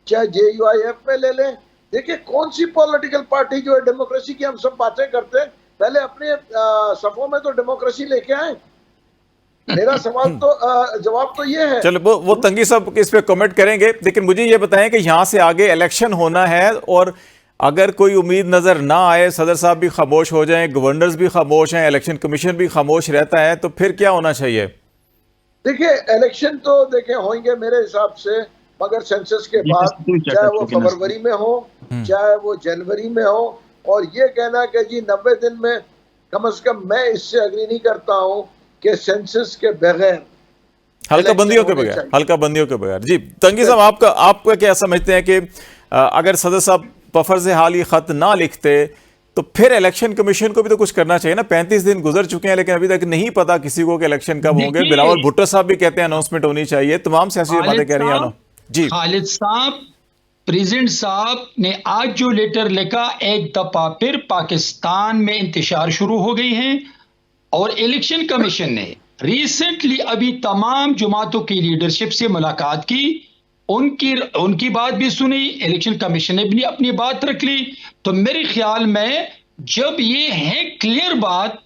चाहे जेयूआईएफ में ले ले। देखिए कौन सी पॉलिटिकल पार्टी जो है डेमोक्रेसी की हम सब बातें करते हैं, पहले अपने सफों में तो डेमोक्रेसी लेके आए। मेरा सवाल तो जवाब तो ये है। चलो वो तंगी साहब इस पे कमेंट करेंगे, लेकिन मुझे ये बताएं कि यहां से आगे इलेक्शन होना है और अगर कोई उम्मीद नजर ना आए, सदर साहब भी खामोश हो जाएं, गवर्नर्स भी खामोश हैं, इलेक्शन कमीशन भी खामोश रहता है, तो फिर क्या होना चाहिए? देखिए इलेक्शन तो देखें होंगे मेरे हिसाब से, मगर सेंसस के बाद, चाहे वो फरवरी में हो चाहे वो जनवरी में हो। और ये कहना कि जी 90 दिन में, कम से कम मैं इससे अग्री नहीं करता हूं कि सेंसस के बगैर, हल्का बंदियों के बगैर, हल्का बंदियों के बगैर। जी तंगी साहब, आपका क्या समझते हैं कि अगर सदर साहब पफर से हाल ही खत ना लिखते तो फिर इलेक्शन कमीशन को भी तो कुछ करना चाहिए ना? 35 दिन गुजर चुके हैं लेकिन अभी तक नहीं पता किसी को कि इलेक्शन कब होंगे। बिलावल भुट्टो साहब भी कहते हैं अनाउंसमेंट होनी चाहिए, तमाम सियासी बातें कह रही हैं। जी खालिद साहब, प्रेसिडेंट साहब ने आज जो लेटर लिखा, एक दफा फिर पाकिस्तान में इंतशार शुरू हो गई है। और इलेक्शन कमीशन ने रिसेंटली अभी तमाम जमातों की लीडरशिप से मुलाकात की, उनकी बात भी सुनी, इलेक्शन कमीशन ने भी अपनी बात रख ली। तो मेरे ख्याल में जब ये है क्लियर बात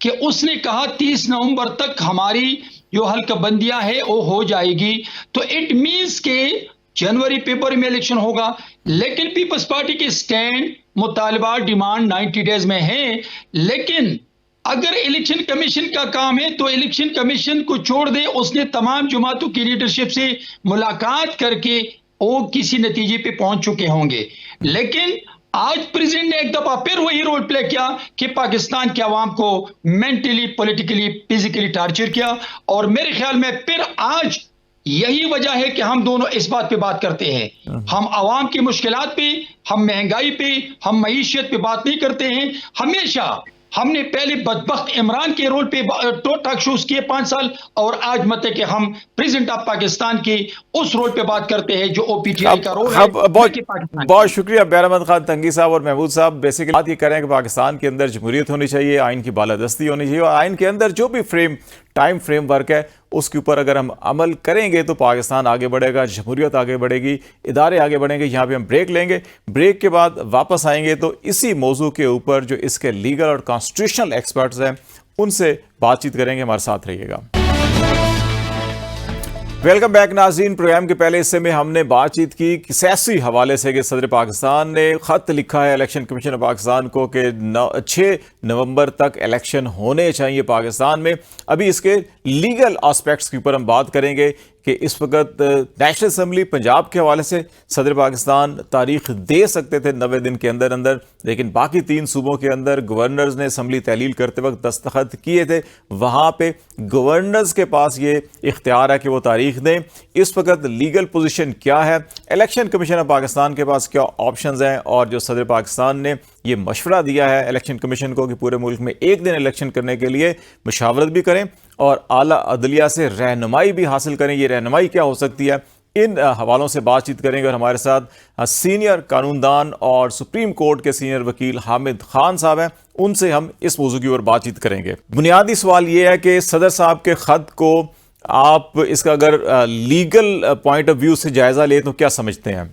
कि उसने कहा 30 नवंबर तक हमारी जो हल्काबंदियां है वो हो जाएगी, तो इट मींस के जनवरी फरवरी में इलेक्शन होगा। लेकिन पीपल्स पार्टी के स्टैंड, मुतालबा, डिमांड 90 डेज में है। लेकिन अगर इलेक्शन कमीशन का काम है तो इलेक्शन कमीशन को छोड़ दे, उसने तमाम जमातों की लीडरशिप से मुलाकात करके वो किसी नतीजे पे पहुंच चुके होंगे। लेकिन आज प्रेसिडेंट ने एक दफा फिर वही रोल प्ले किया कि पाकिस्तान के अवाम को मेंटली, पॉलिटिकली, फिजिकली टार्चर किया। और मेरे ख्याल में फिर आज यही वजह है कि हम दोनों इस बात पे बात करते हैं। हम अवाम की मुश्किलात पे, हम महंगाई पे, हम मईशत पे बात नहीं करते हैं। हमेशा हमने पहले बदबख्त इमरान के रोल पे टॉक शोज किए 5 साल, और आज मत है कि हम प्रेसिडेंट ऑफ पाकिस्तान के उस रोल पे बात करते हैं जो ओपीटीआई का रोल है। बहुत शुक्रिया बैर अहमद खान तंगी साहब और महमूद साहब। बेसिकली बात ये करें कि पाकिस्तान के अंदर जमहूरियत होनी चाहिए, आइन की बालादस्ती होनी चाहिए, और आइन के अंदर जो भी टाइम फ्रेमवर्क है उसके ऊपर अगर हम अमल करेंगे तो पाकिस्तान आगे बढ़ेगा, जमहूरियत आगे बढ़ेगी, इदारे आगे बढ़ेंगे। यहाँ पे हम ब्रेक लेंगे, ब्रेक के बाद वापस आएंगे तो इसी मौजू के ऊपर जो इसके लीगल और कॉन्स्टिट्यूशनल एक्सपर्ट्स हैं उनसे बातचीत करेंगे। हमारे साथ रहिएगा। वेलकम बैक नाज़रीन। प्रोग्राम के पहले हिस्से में हमने बातचीत की सियासी हवाले से कि सदर पाकिस्तान ने खत लिखा है इलेक्शन कमीशन ऑफ पाकिस्तान को कि 6 नवंबर तक इलेक्शन होने चाहिए पाकिस्तान में। अभी इसके लीगल एस्पेक्ट्स के ऊपर हम बात करेंगे कि इस वक्त नेशनल असम्बली पंजाब के हवाले से सदर पाकिस्तान तारीख दे सकते थे 90 दिन के अंदर अंदर, लेकिन बाकी 3 सूबों के अंदर गवर्नर्स ने असम्बली तहलील करते वक्त दस्तखत किए थे। वहाँ पे गवर्नर्स के पास ये इख्तियार है कि वो तारीख दें। इस वक्त लीगल पोजीशन क्या है, इलेक्शन कमीशन ऑफ पाकिस्तान के पास क्या ऑप्शंस हैं, और जो सदर पाकिस्तान ने ये मशवरा दिया है इलेक्शन कमीशन को कि पूरे मुल्क में एक दिन इलेक्शन करने के लिए मशावरत भी करें और आला अदलिया से रहनुमाई भी हासिल करें। ये रहनुमाई क्या हो सकती है, इन हवालों से बातचीत करेंगे। और हमारे साथ सीनियर कानूनदान और सुप्रीम कोर्ट के सीनियर वकील हामिद खान साहब हैं, उनसे हम इस मौजू की ओर बातचीत करेंगे। बुनियादी सवाल ये है कि सदर साहब के खत को आप इसका अगर लीगल पॉइंट ऑफ व्यू से जायजा लें तो क्या समझते हैं?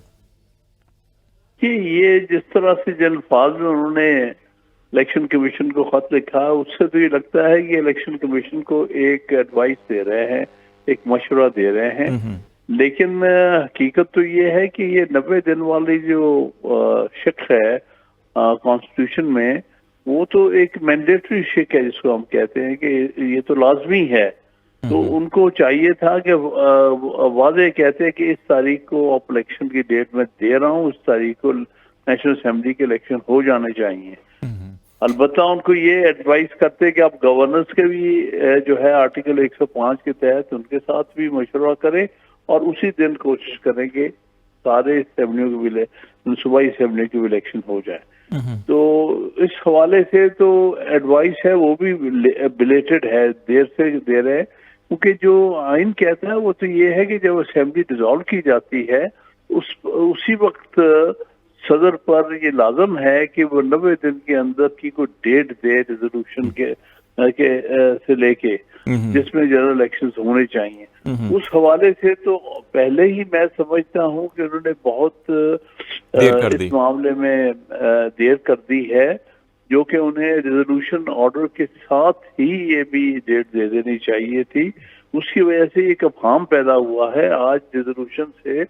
कि ये जिस तरह से जो अल्फाज में उन्होंने इलेक्शन कमीशन को खत लिखा, उससे तो ये लगता है कि इलेक्शन कमीशन को एक एडवाइस दे रहे हैं, एक मशवरा दे रहे हैं। लेकिन हकीकत तो ये है कि ये 90 दिन वाली जो शिक है कॉन्स्टिट्यूशन में, वो तो एक मैंडेटरी शिक है जिसको हम कहते हैं कि ये तो लाजमी है। तो उनको चाहिए था कि वादे कहते हैं कि इस तारीख को आप इलेक्शन की डेट में दे रहा हूँ, इस तारीख को नेशनल असेंबली के इलेक्शन हो जाने चाहिए। अलबत्ता उनको ये एडवाइस करते हैं कि आप गवर्नर्स के भी जो है आर्टिकल 105 के तहत उनके साथ भी मशवरा करें और उसी दिन कोशिश करेंगे सारे असेंबलियों के भी सूबाई असेंबली के भी इलेक्शन हो जाए। तो इस हवाले से तो एडवाइस है वो भी बिलेटेड है, देर से दे रहे हैं, क्योंकि जो आइन कहता है वो तो ये है कि जब असेंबली डिसॉल्व की जाती है उसी वक्त सदर पर ये लाजम है कि वो 90 दिन के अंदर की कोई डेट दे रेजोल्यूशन के से लेके जिसमें जनरल इलेक्शंस होने चाहिए। उस हवाले से तो पहले ही मैं समझता हूं कि उन्होंने बहुत इस मामले में देर कर दी है, जो कि उन्हें रेजोल्यूशन ऑर्डर के साथ ही ये भी डेट दे देनी चाहिए थी। उसकी वजह से एक अफहाम पैदा हुआ है। आज रेजोल्यूशन से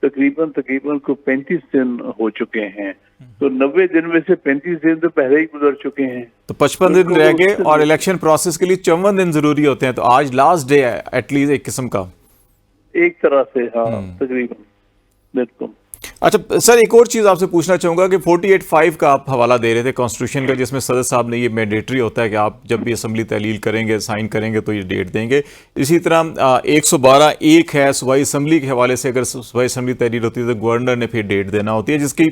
तकरीबन को 35 दिन हो चुके हैं, तो 90 दिन में से 35 दिन तो पहले ही गुजर चुके हैं, तो 55 दिन रह गए और इलेक्शन प्रोसेस के लिए 54 दिन जरूरी होते हैं। तो आज लास्ट डे है एटलीस्ट एक किस्म का, एक तरह से। हाँ, तकरीबन, बिल्कुल। अच्छा सर, एक और चीज़ आपसे पूछना चाहूँगा कि 48(5) का आप हवाला दे रहे थे कॉन्स्टिट्यूशन का, जिसमें सदर साहब ने ये मैंडेटरी होता है कि आप जब भी असम्बली तहलील करेंगे, साइन करेंगे तो ये डेट देंगे। इसी तरह 112(1) है सूबाई असम्बली के हवाले से, अगर सूबाई असम्बली तहलील होती है तो गवर्नर ने फिर डेट देना होती है, जिसकी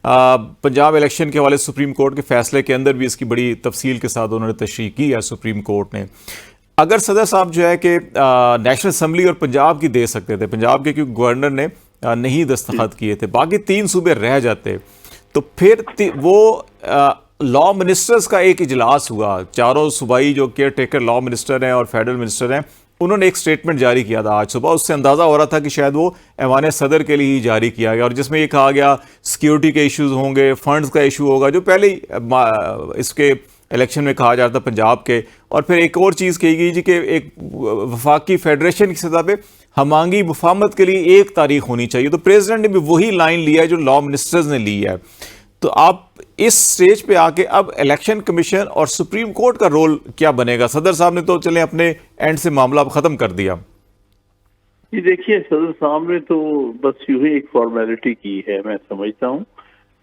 पंजाब इलेक्शन के हवाले से सुप्रीम कोर्ट के फैसले के अंदर भी इसकी बड़ी तफसील के साथ उन्होंने तशरीह की है सुप्रीम कोर्ट ने। अगर सदर साहब जो है कि नेशनल असम्बली और पंजाब की दे सकते थे, पंजाब के क्योंकि गवर्नर ने नहीं दस्तखत किए थे, बाकी 3 सूबे रह जाते, तो फिर वो लॉ मिनिस्टर्स का एक इजलास हुआ। चारों सूबाई जो केयर टेकर लॉ मिनिस्टर हैं और फेडरल मिनिस्टर हैं, उन्होंने एक स्टेटमेंट जारी किया था आज सुबह। उससे अंदाज़ा हो रहा था कि शायद वो ऐवान सदर के लिए ही जारी किया गया, और जिसमें ये कहा गया सिक्योरिटी के इश्यूज होंगे, फंड्स का इशू होगा, जो पहले ही इसके इलेक्शन में कहा जाता पंजाब के। और फिर एक और चीज़ कही गई जी कि एक वफाकी फेडरेशन की सतह पे हमांगी मुफाहमत के लिए एक तारीख होनी चाहिए। तो प्रेसिडेंट ने भी वही लाइन लिया है जो लॉ मिनिस्टर्स ने ली है। तो आप इस स्टेज पे आके अब इलेक्शन कमीशन और सुप्रीम कोर्ट का रोल क्या बनेगा? सदर साहब ने तो चले अपने एंड से मामला ख़त्म कर दिया। ये देखिए, सदर साहब ने तो बस यूं ही एक फॉर्मेलिटी की है, मैं समझता हूँ,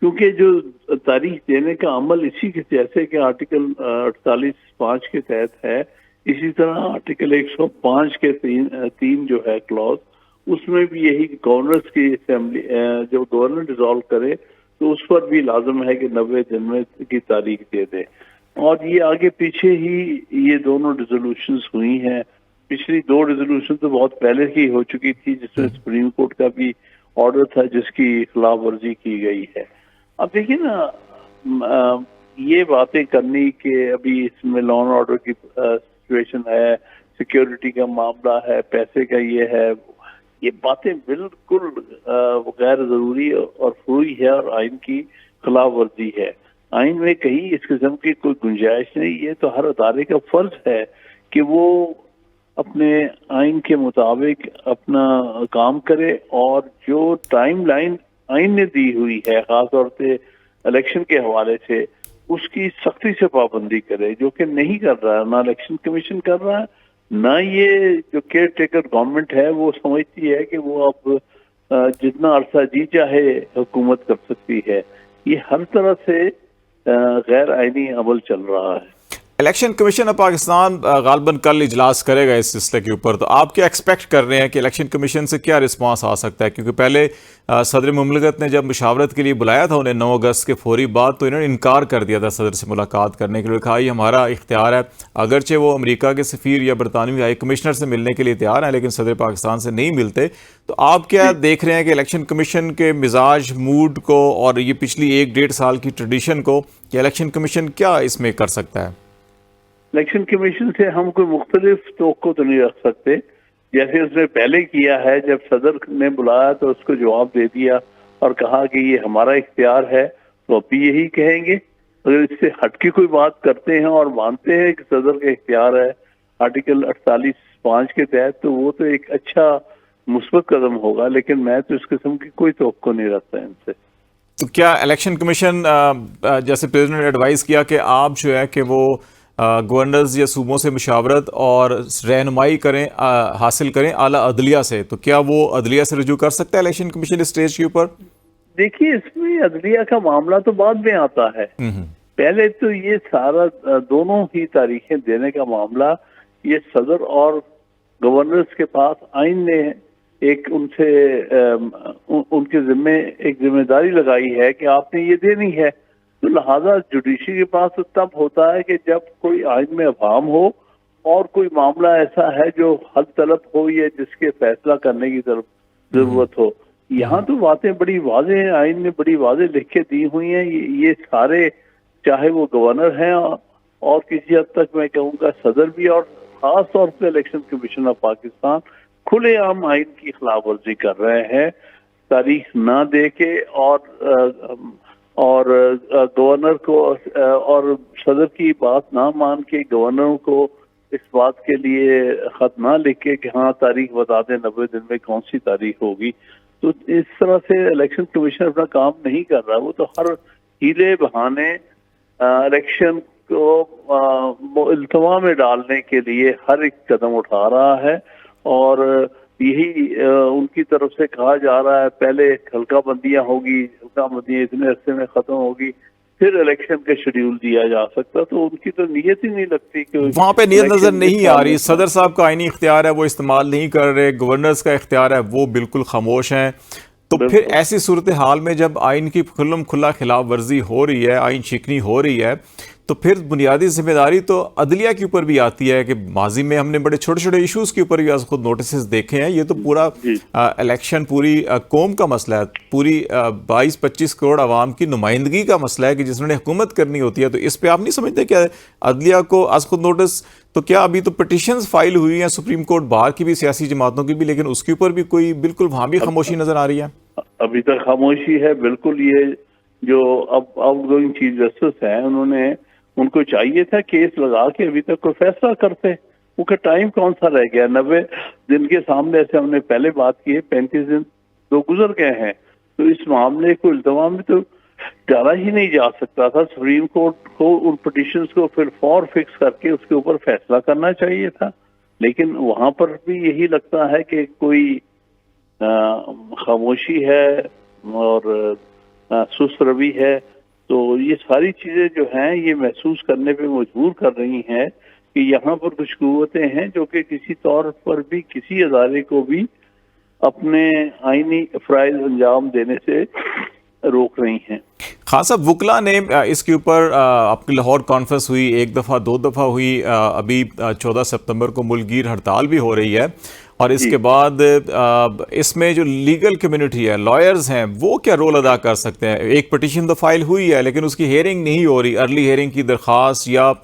क्योंकि जो तारीख देने का अमल इसी के जैसे कि आर्टिकल 48(5) के तहत है, इसी तरह आर्टिकल 105 के 3 जो है क्लॉज, उसमें भी यही गवर्नर्स की असेंबली जब गवर्नर डिसॉल्व करे तो उस पर भी लाजम है कि 90 दिन में की तारीख दे दे। और ये आगे पीछे ही ये दोनों रेजोल्यूशंस हुई हैं। पिछली 2 रेजोल्यूशन तो बहुत पहले ही हो चुकी थी, जिसमें सुप्रीम कोर्ट का भी ऑर्डर था जिसकी खिलाफ वर्जी की गई है। अब देखिए ना, ये बातें करनी कि अभी इसमें लॉ एंड ऑर्डर की सिचुएशन है, सिक्योरिटी का मामला है, पैसे का ये है, ये बातें बिल्कुल गैर जरूरी और फुरी है और आइन की खिलाफ वर्जी है। आइन में कहीं इस किस्म की कोई गुंजाइश नहीं है। तो हर अदारे का फर्ज है कि वो अपने आइन के मुताबिक अपना काम करे और जो टाइम लाइन आइन ने दी हुई है खासतौर से इलेक्शन के हवाले से, उसकी सख्ती से पाबंदी करे, जो कि नहीं कर रहा है। ना इलेक्शन कमीशन कर रहा है, ना ये जो केयर टेकर गवर्नमेंट है वो समझती है कि वो अब जितना अरसा जी चाहे हुकूमत कर सकती है। ये हर तरह से गैर आइनी अमल चल रहा है। इलेक्शन कमीशन ऑफ पाकिस्तान गालबन कल इजलास करेगा इस सिलसिले के ऊपर, तो आप क्या एक्सपेक्ट कर रहे हैं कि इलेक्शन कमीशन से क्या रिस्पांस आ सकता है? क्योंकि पहले सदर मुमलिकत ने जब मुशावरत के लिए बुलाया था उन्हें 9 अगस्त के फौरी बाद, तो इन्होंने इनकार कर दिया था सदर से मुलाकात करने के लिए। कहा ये हमारा इख्तियार है, अगरचे वो अमेरिका के सफ़ीर या बरतानवी हाई कमिश्नर से मिलने के लिए तैयार हैं, लेकिन सदर पाकिस्तान से नहीं मिलते। तो आप क्या देख रहे हैं कि इलेक्शन कमीशन के मिजाज, मूड को और ये पिछली 1-1.5 साल की ट्रेडिशन को, कि इलेक्शन कमीशन क्या इसमें कर सकता है? इलेक्शन कमीशन से हम कोई मुख्तलिफ तवक्को तो नहीं रख सकते, जैसे उसने पहले किया है। जब सदर ने बुलाया तो उसको जवाब दे दिया और कहा कि ये हमारा इख्तियार है, तो अब भी यही कहेंगे। अगर इससे हटके कोई बात करते हैं और मानते हैं कि सदर का इख्तियार है आर्टिकल 48(5) के तहत, तो वो तो एक अच्छा मुस्बत कदम होगा, लेकिन मैं तो इस किस्म की कोई तवक्को नहीं रखता इनसे। तो क्या इलेक्शन कमीशन जैसे प्रेसिडेंट ने एडवाइस किया कि आप जो है कि वो गवर्नर्स या सूबों से मुशावरत और रहनुमाई करें, हासिल करें आला अदलिया से, तो क्या वो अदलिया से रजू कर सकता है इलेक्शन कमीशन इस स्टेज के ऊपर? देखिए, इसमें अदलिया का मामला तो बाद में आता है। पहले तो ये सारा दोनों ही तारीखें देने का मामला ये सदर और गवर्नर्स के पास आइन ने एक उनसे उनके जिम्मे एक जिम्मेदारी लगाई है कि आपने ये देनी है। तो लिहाजा जुडिशरी के पास तो तब होता है कि जब कोई आइन में अभाम हो और कोई मामला ऐसा है जो हद तलब हो या जिसके फैसला करने की जरूरत हो। यहाँ तो बातें बड़ी वाज़ेह हैं, आइन ने बड़ी वाज़ेह लिख के दी हुई हैं। ये सारे, चाहे वो गवर्नर हैं और किसी हद तक मैं कहूँगा सदर भी, और खास तौर पे इलेक्शन कमीशन ऑफ पाकिस्तान खुलेआम आइन की खिलाफ वर्जी कर रहे हैं, तारीख ना दे के और गवर्नर को और सदर की बात ना मान के गवर्नरों को इस बात के लिए खत ना लिख के कि हाँ तारीख बता दें 90 दिन में कौन सी तारीख होगी। तो इस तरह से इलेक्शन कमीशन अपना काम नहीं कर रहा। वो तो हर हीले बहाने इलेक्शन को इल्तवा में डालने के लिए हर एक कदम उठा रहा है, और यही उनकी तरफ से कहा जा रहा है पहले हल्का बंदियां होगी, हल्का बंदियां इतने अरसे में खत्म होगी, फिर इलेक्शन का शेड्यूल दिया जा सकता। तो उनकी तो नीयत ही नहीं लगती कि वहां पे नीयत नजर नहीं आ रही। सदर साहब का आईनी इख्तियार है, वो इस्तेमाल नहीं कर रहे, गवर्नर्स का इख्तियार है, वो बिल्कुल खामोश हैं। तो फिर ऐसी सूरत हाल में जब आइन की खुल्लम खुल्ला खिलाफ वर्जी हो रही है, आइन शिकनी हो रही है, तो फिर बुनियादी जिम्मेदारी तो अदलिया के ऊपर भी आती है कि माजी में हमने बड़े छोटे छोटे इश्यूज के ऊपर भी आज खुद नोटिस देखे हैं। ये तो पूरा इलेक्शन पूरी कौम का मसला है, पूरी 22-25 करोड़ आवाम की नुमाइंदगी का मसला है कि जिसने हुकूमत करनी होती है। तो इस पे आप नहीं समझते क्या अदलिया को आज खुद नोटिस, तो क्या अभी तो पिटिशंस फाइल हुई हैं सुप्रीम कोर्ट बाहर की भी, सियासी जमातों की भी, लेकिन उसके ऊपर भी कोई बिल्कुल वहां भी खामोशी नजर आ रही है? अभी तक खामोशी है बिल्कुल। ये जो अब आउटगोइंग चीफ जस्टिस है, उनको चाहिए था केस लगा के अभी तक कोई फैसला करते। उनका टाइम कौन सा रह गया? 90 दिन के सामने से हमने पहले बात की है, 35 दिन तो गुजर गए हैं। तो इस मामले को इल्तवा में तो डाला ही नहीं जा सकता था। सुप्रीम कोर्ट को उन पिटिशंस को फिर फॉर फिक्स करके उसके ऊपर फैसला करना चाहिए था, लेकिन वहां पर भी यही लगता है कि कोई खामोशी है और सुस्त रवि है। तो ये सारी चीजें जो हैं ये महसूस करने पे मजबूर कर रही हैं कि यहाँ पर कुछ कुव्वतें हैं जो कि किसी तौर पर भी किसी अदारे को भी अपने आईनी फ़राइज़ अंजाम देने से रोक रही हैं। खान साहब, वुकला ने इसके ऊपर आपकी लाहौर कॉन्फ्रेंस हुई, एक दफ़ा 2 दफ़ा हुई, अभी 14 सितंबर को मुल्कगीर हड़ताल भी हो रही है, और इसके बाद इसमें जो लीगल कम्युनिटी है, लॉयर्स हैं, वो क्या रोल अदा कर सकते हैं? एक पिटीशन तो फाइल हुई है लेकिन उसकी हेयरिंग नहीं हो रही, अर्ली हेयरिंग की दरख्वास्त, या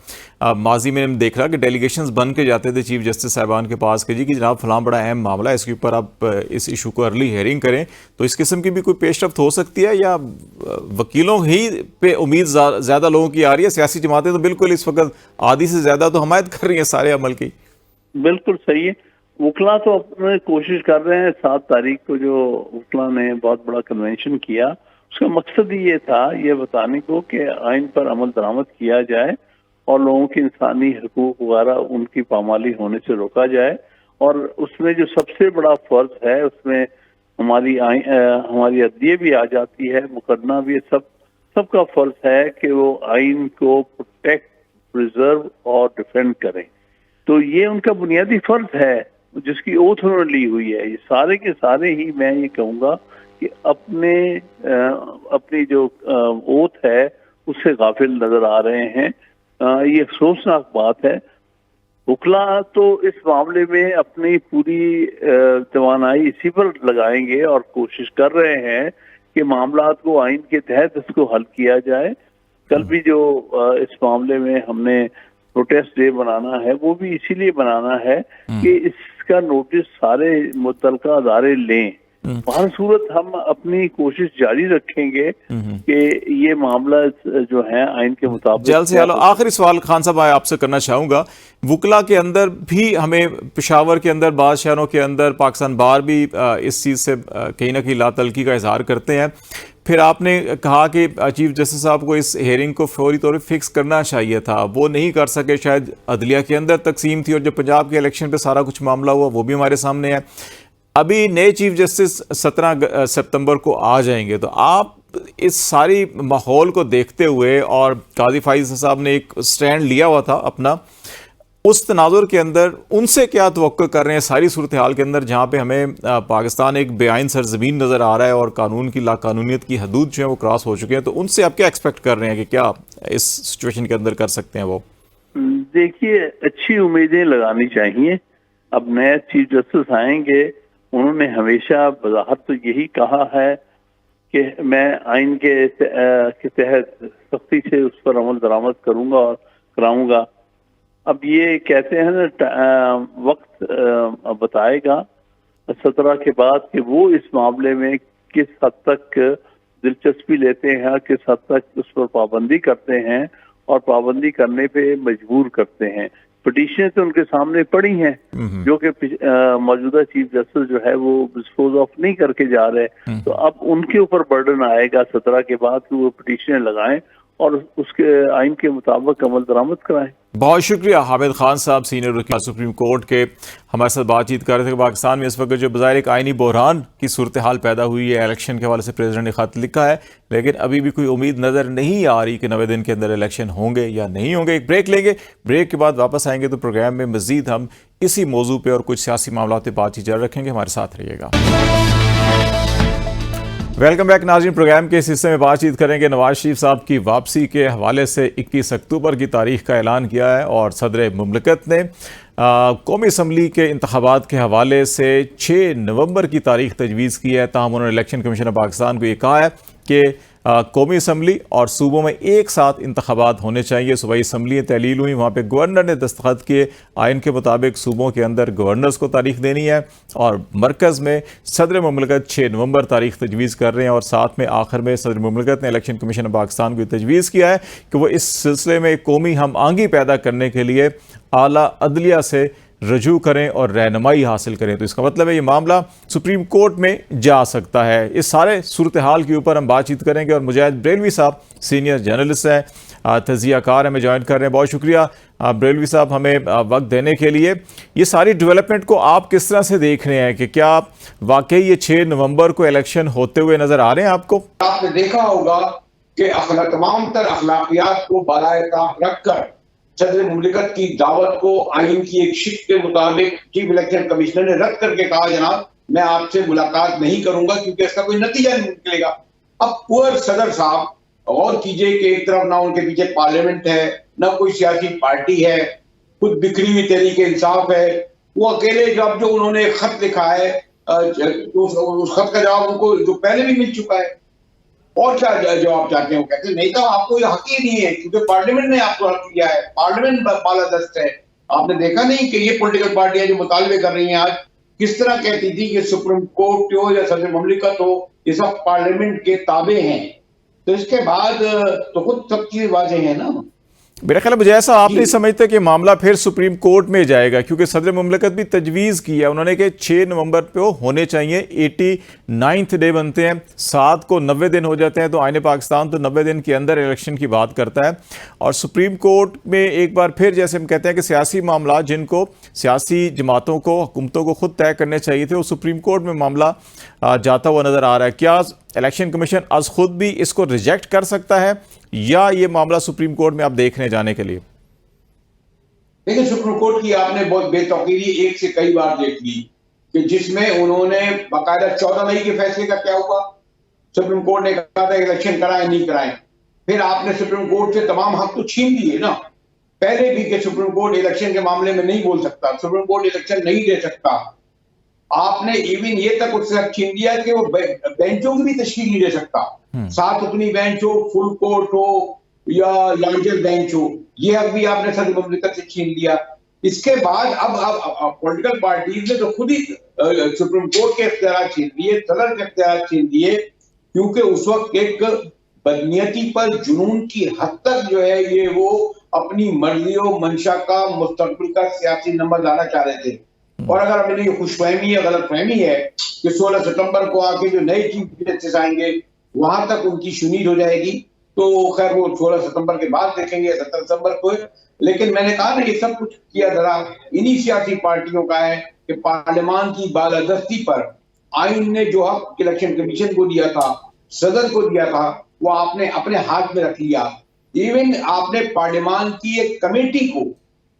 माजी में हम देख रहा कि डेलीगेशंस बन के जाते थे चीफ जस्टिस साहबान के पास कि जी कि जनाब फलां बड़ा अहम मामला है, इसके ऊपर आप इस इशू को अर्ली हेयरिंग करें। तो इस किस्म की भी कोई पेशरफ्त हो सकती है, या वकीलों ही पे उम्मीद ज़्यादा लोगों की आ रही है? सियासी जमातें तो बिल्कुल इस वक्त आधी से ज़्यादा तो हमायत कर रही हैं सारे अमल की। बिल्कुल सही है। वकला तो अपने कोशिश कर रहे हैं। 7 तारीख को जो वकला ने बहुत बड़ा कन्वेंशन किया, उसका मकसद ही ये था, ये बताने को कि आइन पर अमल दरामद किया जाए और लोगों के इंसानी हकूक वगैरह उनकी पामाली होने से रोका जाए। और उसमें जो सबसे बड़ा फर्ज है, उसमें हमारी अदलिया भी आ जाती है, मुकदमा भी, सबका फर्ज है कि वो आइन को प्रोटेक्ट, प्रिजर्व और डिफेंड करें। तो ये उनका बुनियादी फर्ज है जिसकी ओथ उन्होंने ली हुई है। ये सारे के सारे ही मैं ये कहूँगा कि अपनी जो ओथ है उससे गाफिल नजर आ रहे हैं। ये अफसोसनाक बात है। वकला तो इस मामले में अपनी पूरी तवानाई इसी पर लगाएंगे और कोशिश कर रहे हैं कि मामलात को आइन के तहत इसको हल किया जाए। कल भी जो इस मामले में हमने प्रोटेस्ट डे बनाना है, वो भी इसीलिए बनाना है कि इसका नोटिस सारे मुतलका अदारे लें हर सूरत हम अपनी कोशिश जारी रखेंगे कि ये मामला जो है आइन के मुताबिक। जल्द से जल्द आखिरी सवाल खान साहब मैं आपसे करना चाहूंगा, वुकला के अंदर भी हमें पेशावर के अंदर बाद शहरों के अंदर पाकिस्तान बार भी इस चीज़ से कहीं ना कहीं लातल्की का इजहार करते हैं। फिर आपने कहा कि चीफ जस्टिस साहब को इस हेयरिंग को फौरी तौर पर फिक्स करना चाहिए था, वो नहीं कर सके, शायद अदलिया के अंदर तकसीम थी, और जो पंजाब के इलेक्शन पे सारा कुछ मामला हुआ वो भी हमारे सामने है। अभी नए चीफ जस्टिस 17 सितंबर को आ जाएंगे, तो आप इस सारी माहौल को देखते हुए, और काजी फाइज साहब ने एक स्टैंड लिया हुआ था अपना, उस तनाजुर के अंदर उनसे क्या तवक्को कर रहे हैं सारी सूरत हाल के अंदर, जहाँ पे हमें पाकिस्तान एक बेआइन सरजमीन नज़र आ रहा है और कानून की लाकानूनियत की हदूद जो है वो क्रॉस हो चुके हैं, तो उनसे आप क्या एक्सपेक्ट कर रहे हैं कि क्या इस सिचुएशन के अंदर कर सकते हैं वो? देखिए, अच्छी उम्मीदें लगानी चाहिए। अब नए चीफ जस्टिस आएंगे, उन्होंने हमेशा वजाहत तो यही कहा है कि मैं आइन के तहत सख्ती से उस पर अमल दरामद करूंगा और कराऊंगा। अब ये कहते हैं ना, वक्त बताएगा 17 के बाद कि वो इस मामले में किस हद तक दिलचस्पी लेते हैं, किस हद तक उस पर पाबंदी करते हैं और पाबंदी करने पे मजबूर करते हैं। पिटीशनें तो उनके सामने पड़ी हैं जो कि मौजूदा चीफ जस्टिस जो है वो डिस्पोज ऑफ नहीं करके जा रहे, तो अब उनके ऊपर बर्डन आएगा 17 के बाद कि वो पिटीशनें लगाएं और उसके आइन के मुताबिक अमल दरामद कराएं। बहुत शुक्रिया हामिद खान साहब, सीनियर वकील सुप्रीम कोर्ट के, हमारे साथ बातचीत कर रहे थे। पाकिस्तान में इस वक्त जो बज़ाहिर एक आइनी बहरान की सूरत हाल पैदा हुई है, इलेक्शन के हवाले से प्रेसिडेंट ने खत लिखा है, लेकिन अभी भी कोई उम्मीद नज़र नहीं आ रही कि 90 दिन के अंदर इलेक्शन होंगे या नहीं होंगे। एक ब्रेक लेंगे, ब्रेक के बाद वापस आएंगे तो प्रोग्राम में मजीद हम इसी मौजू पर और कुछ सियासी मामलों पर बातचीत जारी रखेंगे। हमारे साथ रहिएगा। वेलकम बैक नाज़रीन। प्रोग्राम के इस हिस्से में बातचीत करेंगे नवाज शरीफ साहब की वापसी के हवाले से 21 अक्टूबर की तारीख का ऐलान किया है और सदर मुमलिकत ने कौमी असम्बली के इंतखाबात के हवाले से 6 नवंबर की तारीख तजवीज़ की है। ताहम उन्होंने इलेक्शन कमीशन ऑफ पाकिस्तान को ये कहा है कि कौमी असम्बली और सूबों में एक साथ इंतखाबात होने चाहिए। सूबाई असम्बलियाँ तहलील हुई, वहाँ पे गवर्नर ने दस्तखत किए। आइन के मुताबिक सूबों के अंदर गवर्नर्स को तारीख देनी है और मरकज़ में सदर मुमलिकत 6 नवंबर तारीख तजवीज़ कर रहे हैं। और साथ में आखिर में सदर मुमलिकत ने इलेक्शन कमीशन ऑफ पाकिस्तान को तजवीज़ किया है कि वो इस सिलसिले में कौमी हम आहंगी पैदा करने के लिए आला अदलिया से रजू करें और रहनुमाई हासिल करें। तो इसका मतलब है ये मामला सुप्रीम कोर्ट में जा सकता है। इस सारे सूरत हाल के ऊपर हम बातचीत करेंगे और मुजाहिद ब्रेलवी साहब सीनियर जर्नलिस्ट हैं, तजियाकार हमें ज्वाइन कर रहे हैं। बहुत शुक्रिया ब्रेलवी साहब हमें वक्त देने के लिए। ये सारी डेवलपमेंट को आप किस तरह से देख रहे हैं कि क्या वाकई ये 6 नवंबर को इलेक्शन होते हुए नजर आ रहे हैं आपको? आपने देखा होगा कि तमाम तर अखलाकियात को बालाए ताक रखकर सदर मुमलिकत की दावत को आइन की एक शिक के मुताबिक चीफ इलेक्शन कमिश्नर ने रद्द करके कहा, जनाब मैं आपसे मुलाकात नहीं करूंगा क्योंकि इसका कोई नतीजा नहीं निकलेगा। अब पुअर सदर साहब, गौर कीजिए कि एक तरफ ना उनके पीछे पार्लियामेंट है, ना कोई सियासी पार्टी है, खुद बिखरी हुई तहरीक इंसाफ है। वो अकेले जब जो उन्होंने खत लिखा है उस खत का जवाब उनको जो पहले भी मिल चुका है, और क्या जवाब चाहते हैं? वो कहते हैं नहीं तो आपको ये हक ही नहीं है क्योंकि पार्लियामेंट ने आपको हक दिया है, पार्लियामेंट बालादस्त है। आपने देखा नहीं कि ये पॉलिटिकल पार्टियां जो मुतालबे कर रही हैं आज किस तरह कहती थी कि सुप्रीम कोर्ट हो या सदर मुमलिकत हो ये सब पार्लियामेंट के ताबे हैं। तो इसके बाद तो खुद सब चीज वाज़ेह है ना। मेरा ख्याल मुझे ऐसा आप नहीं समझते कि मामला फिर सुप्रीम कोर्ट में जाएगा, क्योंकि सदर मुमलिकत भी तजवीज़ की है उन्होंने कि 6 नवंबर पे होने चाहिए। 89th डे बनते हैं, 7 को 90 दिन हो जाते हैं, तो आईने पाकिस्तान तो 90 दिन के अंदर इलेक्शन की बात करता है। और सुप्रीम कोर्ट में एक बार फिर जैसे हम कहते हैं कि सियासी मामला जिनको सियासी जमातों को हुकूमतों को खुद तय करने चाहिए थे, वो सुप्रीम कोर्ट में मामला जाता हुआ नज़र आ रहा है। क्या इलेक्शन कमीशन आज खुद भी इसको रिजेक्ट कर सकता है या ये मामला सुप्रीम कोर्ट में आप देखने जाने के लिए? देखिए, सुप्रीम कोर्ट की आपने बहुत बेतौकीरी एक से कई बार देख ली कि जिसमें उन्होंने बाकायदा 14 मई के फैसले का क्या हुआ, सुप्रीम कोर्ट ने कहा था इलेक्शन कराएं नहीं कराएं, फिर आपने सुप्रीम कोर्ट से तमाम हक तो छीन लिए ना पहले भी कि सुप्रीम कोर्ट इलेक्शन के मामले में नहीं बोल सकता, सुप्रीम कोर्ट इलेक्शन नहीं दे सकता। आपने इवन ये तक उससे हक छीन दिया कि वो बेंचों की भी तश्कील नहीं दे सकता, 7 रुकनी बेंच हो, फुल कोर्ट हो या लार्जर बेंच हो, ये हक भी आपने सदर मुमलिकत से छीन लिया। इसके बाद अब पॉलिटिकल पार्टीज ने तो खुद ही सुप्रीम कोर्ट के इख्तियार छीन दिए, सदर के इख्तियार छीन दिए, क्योंकि उस वक्त एक बदनीयती पर जुनून की हद तक जो है ये वो अपनी मर्जी और मंशा का मुस्तकबिल का सियासी नंबर लाना चाह रहे थे। और अगर हमें ये खुशफहमी या गलतफहमी है कि 16 सितंबर को आके जो नए चीफ जस्टिस आएंगे वहां तक उनकी शुनीद हो जाएगी, तो खैर वो 16 सितंबर के बाद देखेंगे, 17 सितंबर को। लेकिन मैंने कहा ना, ये सब कुछ किया जरा इन्हीं सियासी पार्टियों का है कि पार्लियामान की बालादस्ती पर आइन ने जो हक इलेक्शन कमीशन को दिया था, सदर को दिया था, वो आपने अपने हाथ में रख लिया। इवन आपने पार्लियामान की एक कमेटी को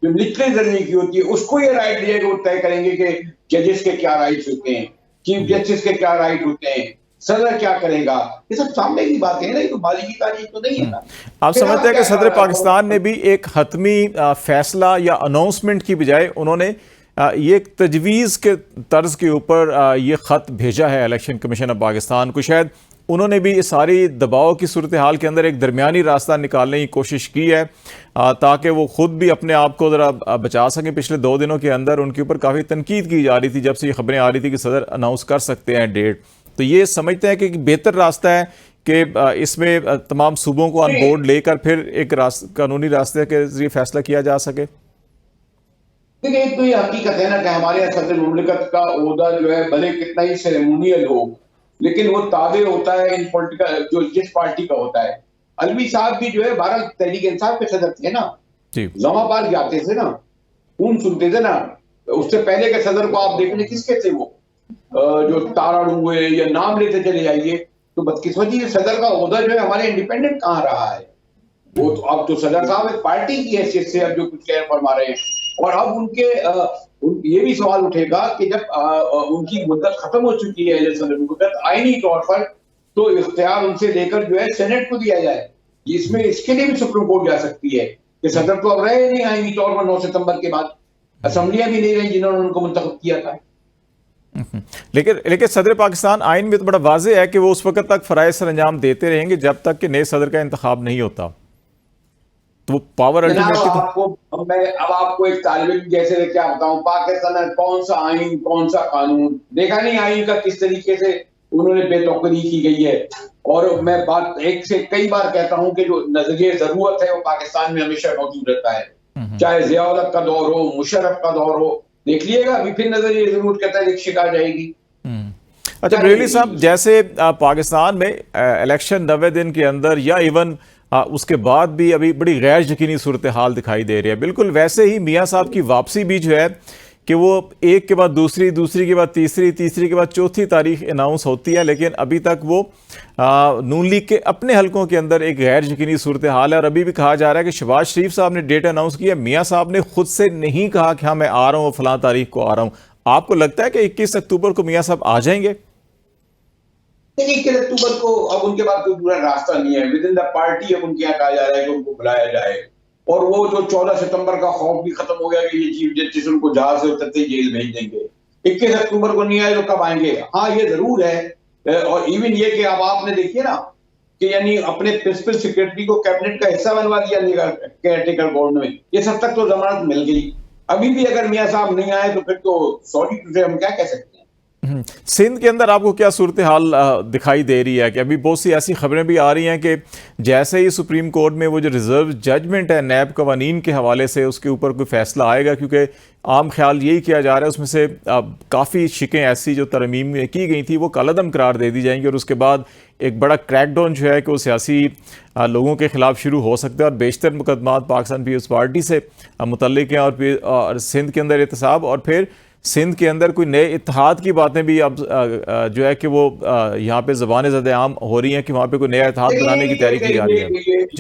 जो निचले दर्जे की होती है उसको ये राइट दिया कि वो तय करेंगे कि जजेस के क्या राइट्स होते हैं, चीफ जस्टिस के क्या राइट होते हैं, सदर क्या करेगा। ये सब सामने की बात है ना, ये तो बाजी की तारीफ तो नहीं है ना। आप समझते हैं कि सदर पाकिस्तान ने भी एक हतमी फैसला या अनाउंसमेंट की बजाय उन्होंने ये एक तजवीज़ के तर्ज के ऊपर ये ख़त भेजा है इलेक्शन कमीशन ऑफ पाकिस्तान को। शायद उन्होंने भी इस सारी दबाव की सूरत हाल के अंदर एक दरमियानी रास्ता निकालने की कोशिश की है ताकि वो खुद भी अपने आप को ज़रा बचा सकें। पिछले 2 दिनों के अंदर उनके ऊपर काफ़ी तनकीद की जा रही थी जब से ये खबरें आ रही थी कि सदर अनाउंस कर सकते हैं डेट। तो ये समझते हैं कि बेहतर रास्ता है कि इसमें तमाम सूबों को ऑन बोर्ड लेकर फिर एक कानूनी रास्ते के जरिए फैसला किया जा सके। देखिए, एक तो ये हकीकत है ना कि हमारे यहाँ सदर मुमलिकत का ओहदा जो है भले कितना ही सेरेमोनियल हो, लेकिन वो ताबे होता है इन पॉलिटिकल जो जिस पार्टी का होता है। अलवी साहब भी जो है भारत तहरीक इंसाफ के सदर थे ना, जमा पार जाते थे ना, खून सुनते थे ना। उससे पहले के सदर को आप देखने किसके थे, वो जो ताराड़ हुए या नाम लेते चले जाइए। तो बदकिस्मती सदर का ओहदा जो है हमारे इंडिपेंडेंट कहाँ रहा है। वो तो अब तो सदर साहब एक पार्टी की हैसियत से अब जो कुछ कह फरमा रहे हैं, और अब उनके ये भी सवाल उठेगा कि जब उनकी मुद्दत खत्म हो चुकी है सदर मुद्दत आईनी तौर पर, तो इख्तियार उनसे लेकर जो है सेनेट को दिया जाए। इसमें इसके लिए भी सुप्रीम कोर्ट जा सकती है कि सदर तो अब रहे नहीं आईनी तौर पर 9 सितंबर के बाद, असेंबलियां भी नहीं रही जिन्होंने उनको मुंतखब किया था। लेकिन सदर पाकिस्तान आइन में तो बड़ा वाज़ेह है कि वो उस वक्त तक फराइज सर अंजाम देते रहेंगे जब तक कि नए सदर का इंतखाब नहीं होता। तो वो पावर आपको मैं अब आपको एक तालिब इल्म जैसे क्या बताऊं, पाकिस्तान में कौन सा आइन कौन सा कानून देखा नहीं, आइन का किस तरीके से उन्होंने बेतौकरी की गई है। और मैं बात एक से कई बार कहता हूं कि जो नजरिए जरूरत है वो पाकिस्तान में हमेशा मौजूद रहता है, चाहे ज़िया-उल-हक का दौर हो, मुशर्रफ का दौर हो। देख लिएगा अभी फिर नजरिए जरूरत कहता है शिकार जाएगी। अच्छा बरेली साहब, जैसे पाकिस्तान में इलेक्शन 90 दिन के अंदर या इवन उसके बाद भी अभी बड़ी गैर यकीनी सूरत हाल दिखाई दे रही है, बिल्कुल वैसे ही मियाँ साहब की वापसी भी जो है कि वो एक के बाद दूसरी, दूसरी के बाद तीसरी, तीसरी के बाद चौथी तारीख अनाउंस होती है, लेकिन अभी तक वो नून लीग के अपने हलकों के अंदर एक गैर यकीनी सूरत हाल है। और अभी भी कहा जा रहा है कि शहबाज शरीफ साहब ने डेट अनाउंस किया, मियाँ साहब ने खुद से नहीं कहा कि हाँ मैं आ रहा हूँ फलां तारीख को आ रहा हूँ। आपको लगता है कि 21 अक्टूबर को मियाँ साहब आ जाएंगे? 21 अक्टूबर को अब उनके पास कोई पूरा रास्ता नहीं है। विद इन द पार्टी अब उनके यहाँ कहा जा रहा है कि उनको बुलाया जाए, और वो जो 14 सितंबर का खौफ भी खत्म हो गया कि ये चीफ जस्टिस उनको जहाज से उतरते जेल भेज देंगे। 21 अक्टूबर को नहीं आए तो कब आएंगे? हाँ ये जरूर है। और इवन ये कि अब आपने देखिए ना कि यानी अपने प्रिंसिपल सेक्रेटरी को कैबिनेट का हिस्सा बनवा दिया केयरटेकर गवर्नमेंट में, ये सब तक तो जमानत मिल गई। अभी भी अगर मियाँ साहब नहीं आए तो फिर तो सॉरी टू से हम क्या कह सकते हैं। सिंध के अंदर आपको क्या सूरत हाल दिखाई दे रही है कि अभी बहुत सी ऐसी खबरें भी आ रही हैं कि जैसे ही सुप्रीम कोर्ट में वो जो रिजर्व जजमेंट है नैब कवानीन के हवाले से उसके ऊपर कोई फैसला आएगा, क्योंकि आम ख्याल यही किया जा रहा है उसमें से काफ़ी शिकें ऐसी जो तरमीम में की गई थी वो कलअदम करार दे दी जाएंगी, और उसके बाद एक बड़ा क्रैकडाउन जो है कि वो सियासी लोगों के खिलाफ शुरू हो सकता है। और बेशतर मुकदमात पाकिस्तान पीपल्स पार्टी से मुतल्लिक हैं, और सिंध के अंदर एहतसाब, और फिर सिंध के अंदर कोई नए इत्तेहाद की बातें भी अब जो है कि वो यहाँ पे ज़बान ज़द-ए-आम हो रही हैं कि वहाँ पे कोई नया इत्तेहाद बनाने की तैयारी की जा रही है।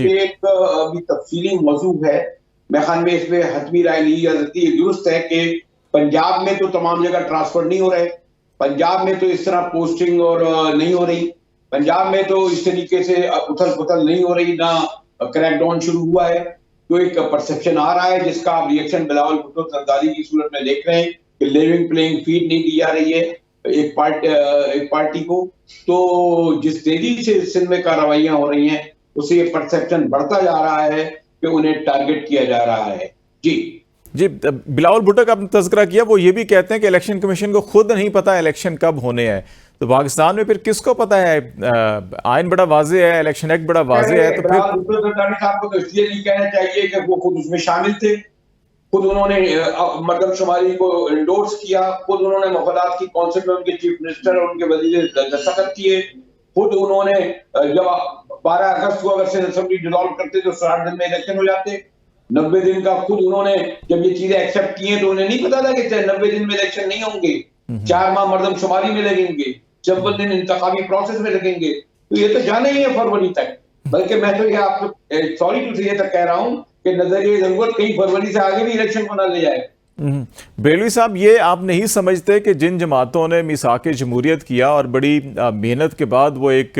ये एक अभी तफसीली मौजू है, मैं ख्याल में इसमें हतमी राय ली जा सकती है। दुरुस्त है कि पंजाब में तो तमाम जगह ट्रांसफर नहीं हो रहे, पंजाब में तो इस तरह पोस्टिंग और नहीं हो रही, पंजाब में तो इस तरीके से उथल पुथल नहीं हो रही, ना क्रैकडाउन शुरू हुआ है। तो एक परसेप्शन आ रहा है जिसका आप रिएक्शन बिलावल भुट्टो जरदारी की सूरत में देख रहे हैं कि लिविंग प्लेइंग फील्ड नहीं दी जा रही है एक पार्टी को। तो जिस तेजी से सिंध में कार्रवाइयां हो रही हैं उससे ये परसेप्शन बढ़ता जा रहा है कि उन्हें टारगेट किया जा रहा है। जी जी, बिलावल भुट्टो का आपने तज़किरा किया, वो ये भी कहते हैं कि इलेक्शन कमीशन को खुद नहीं पता इलेक्शन कब होने हैं। तो पाकिस्तान में फिर किसको पता है? आइन बड़ा वाज़ेह है, इलेक्शन एक्ट बड़ा वाज़ेह है, तो फिर साहब को तो इसलिए नहीं कहना चाहिए कि वो खुद उसमें शामिल थे, खुद उन्होंने मरदमशुमारी को इंडोर्स किया, खुद उन्होंने मुफादात की कौंसिल में उनके चीफ मिनिस्टर और उनके वजीर दस्तखत किए, खुद उन्होंने जब 12 अगस्त को अगर से असेंबली डिसॉल्व करते तो 60 दिन में इलेक्शन हो जाते। 90 दिन का खुद उन्होंने जब ये चीजें एक्सेप्ट की हैं तो उन्हें नहीं पता था कि 90 दिन में इलेक्शन नहीं होंगे, 4 माह मरदमशुमारी में लगेंगे, 54 दिन इंतखाबी प्रोसेस में लगेंगे। तो ये तो जाना ही है फरवरी तक। बल्कि मैं तो ये आपको सॉरी टू से ये तक कह रहा हूं कि नजरिए जरूरत कहीं फरवरी से आगे भी इलेक्शन को ना ले जाए। बेलवी साहब, ये आप नहीं समझते कि जिन जमातों ने मिसाक जमहूरियत किया और बड़ी मेहनत के बाद वो एक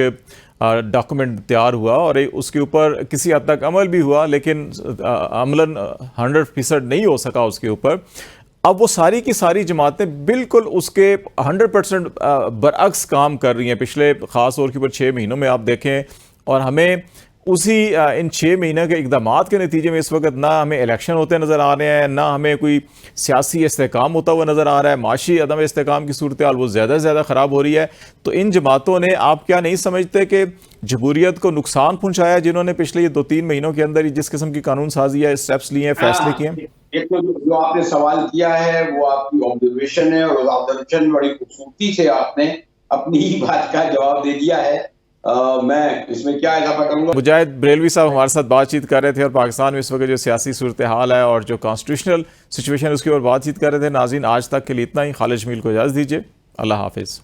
डॉक्यूमेंट तैयार हुआ और उसके ऊपर किसी हद तक अमल भी हुआ, लेकिन अमलन 100% नहीं हो सका उसके ऊपर, अब वो सारी की सारी जमातें बिल्कुल उसके 100% बरअक्स काम कर रही हैं पिछले ख़ास तौर के ऊपर 6 महीनों में आप देखें। और हमें उसी इन 6 महीने के इक़दामात के नतीजे में इस वक्त ना हमें इलेक्शन होते नज़र आ रहे हैं, ना हमें कोई सियासी इस्तेहकाम होता हुआ नज़र आ रहा है, माशी अदम इस्तेहकाम की सूरत हाल वो ज़्यादा से ज़्यादा ख़राब हो रही है। तो इन जमातों ने, आप क्या नहीं समझते कि जमहूरियत को नुकसान पहुँचाया जिन्होंने पिछले ये 2-3 महीनों के अंदर ही जिस किस्म की कानून साजी है, स्टेप्स लिए हैं, फैसले किए हैं? एक तो जो आपने सवाल किया है वो आपकी ऑब्जर्वेशन है और ऑब्जर्वेशन बड़ी खूबसूरती से आपने अपनी ही बात का जवाब दे दिया है। मैं इसमें क्या इजाफा करूंगा। मुजाहिद बरेलवी साहब हमारे साथ बातचीत कर रहे थे और पाकिस्तान में इस वक्त जो सियासी सूरत हाल है और जो कॉन्स्टिट्यूशनल सिचुएशन है उसके ऊपर बातचीत कर रहे थे। नाज़रीन, आज तक के लिए इतना ही। खालिद जमील को इजाज़त दीजिए। अल्लाह हाफिज़।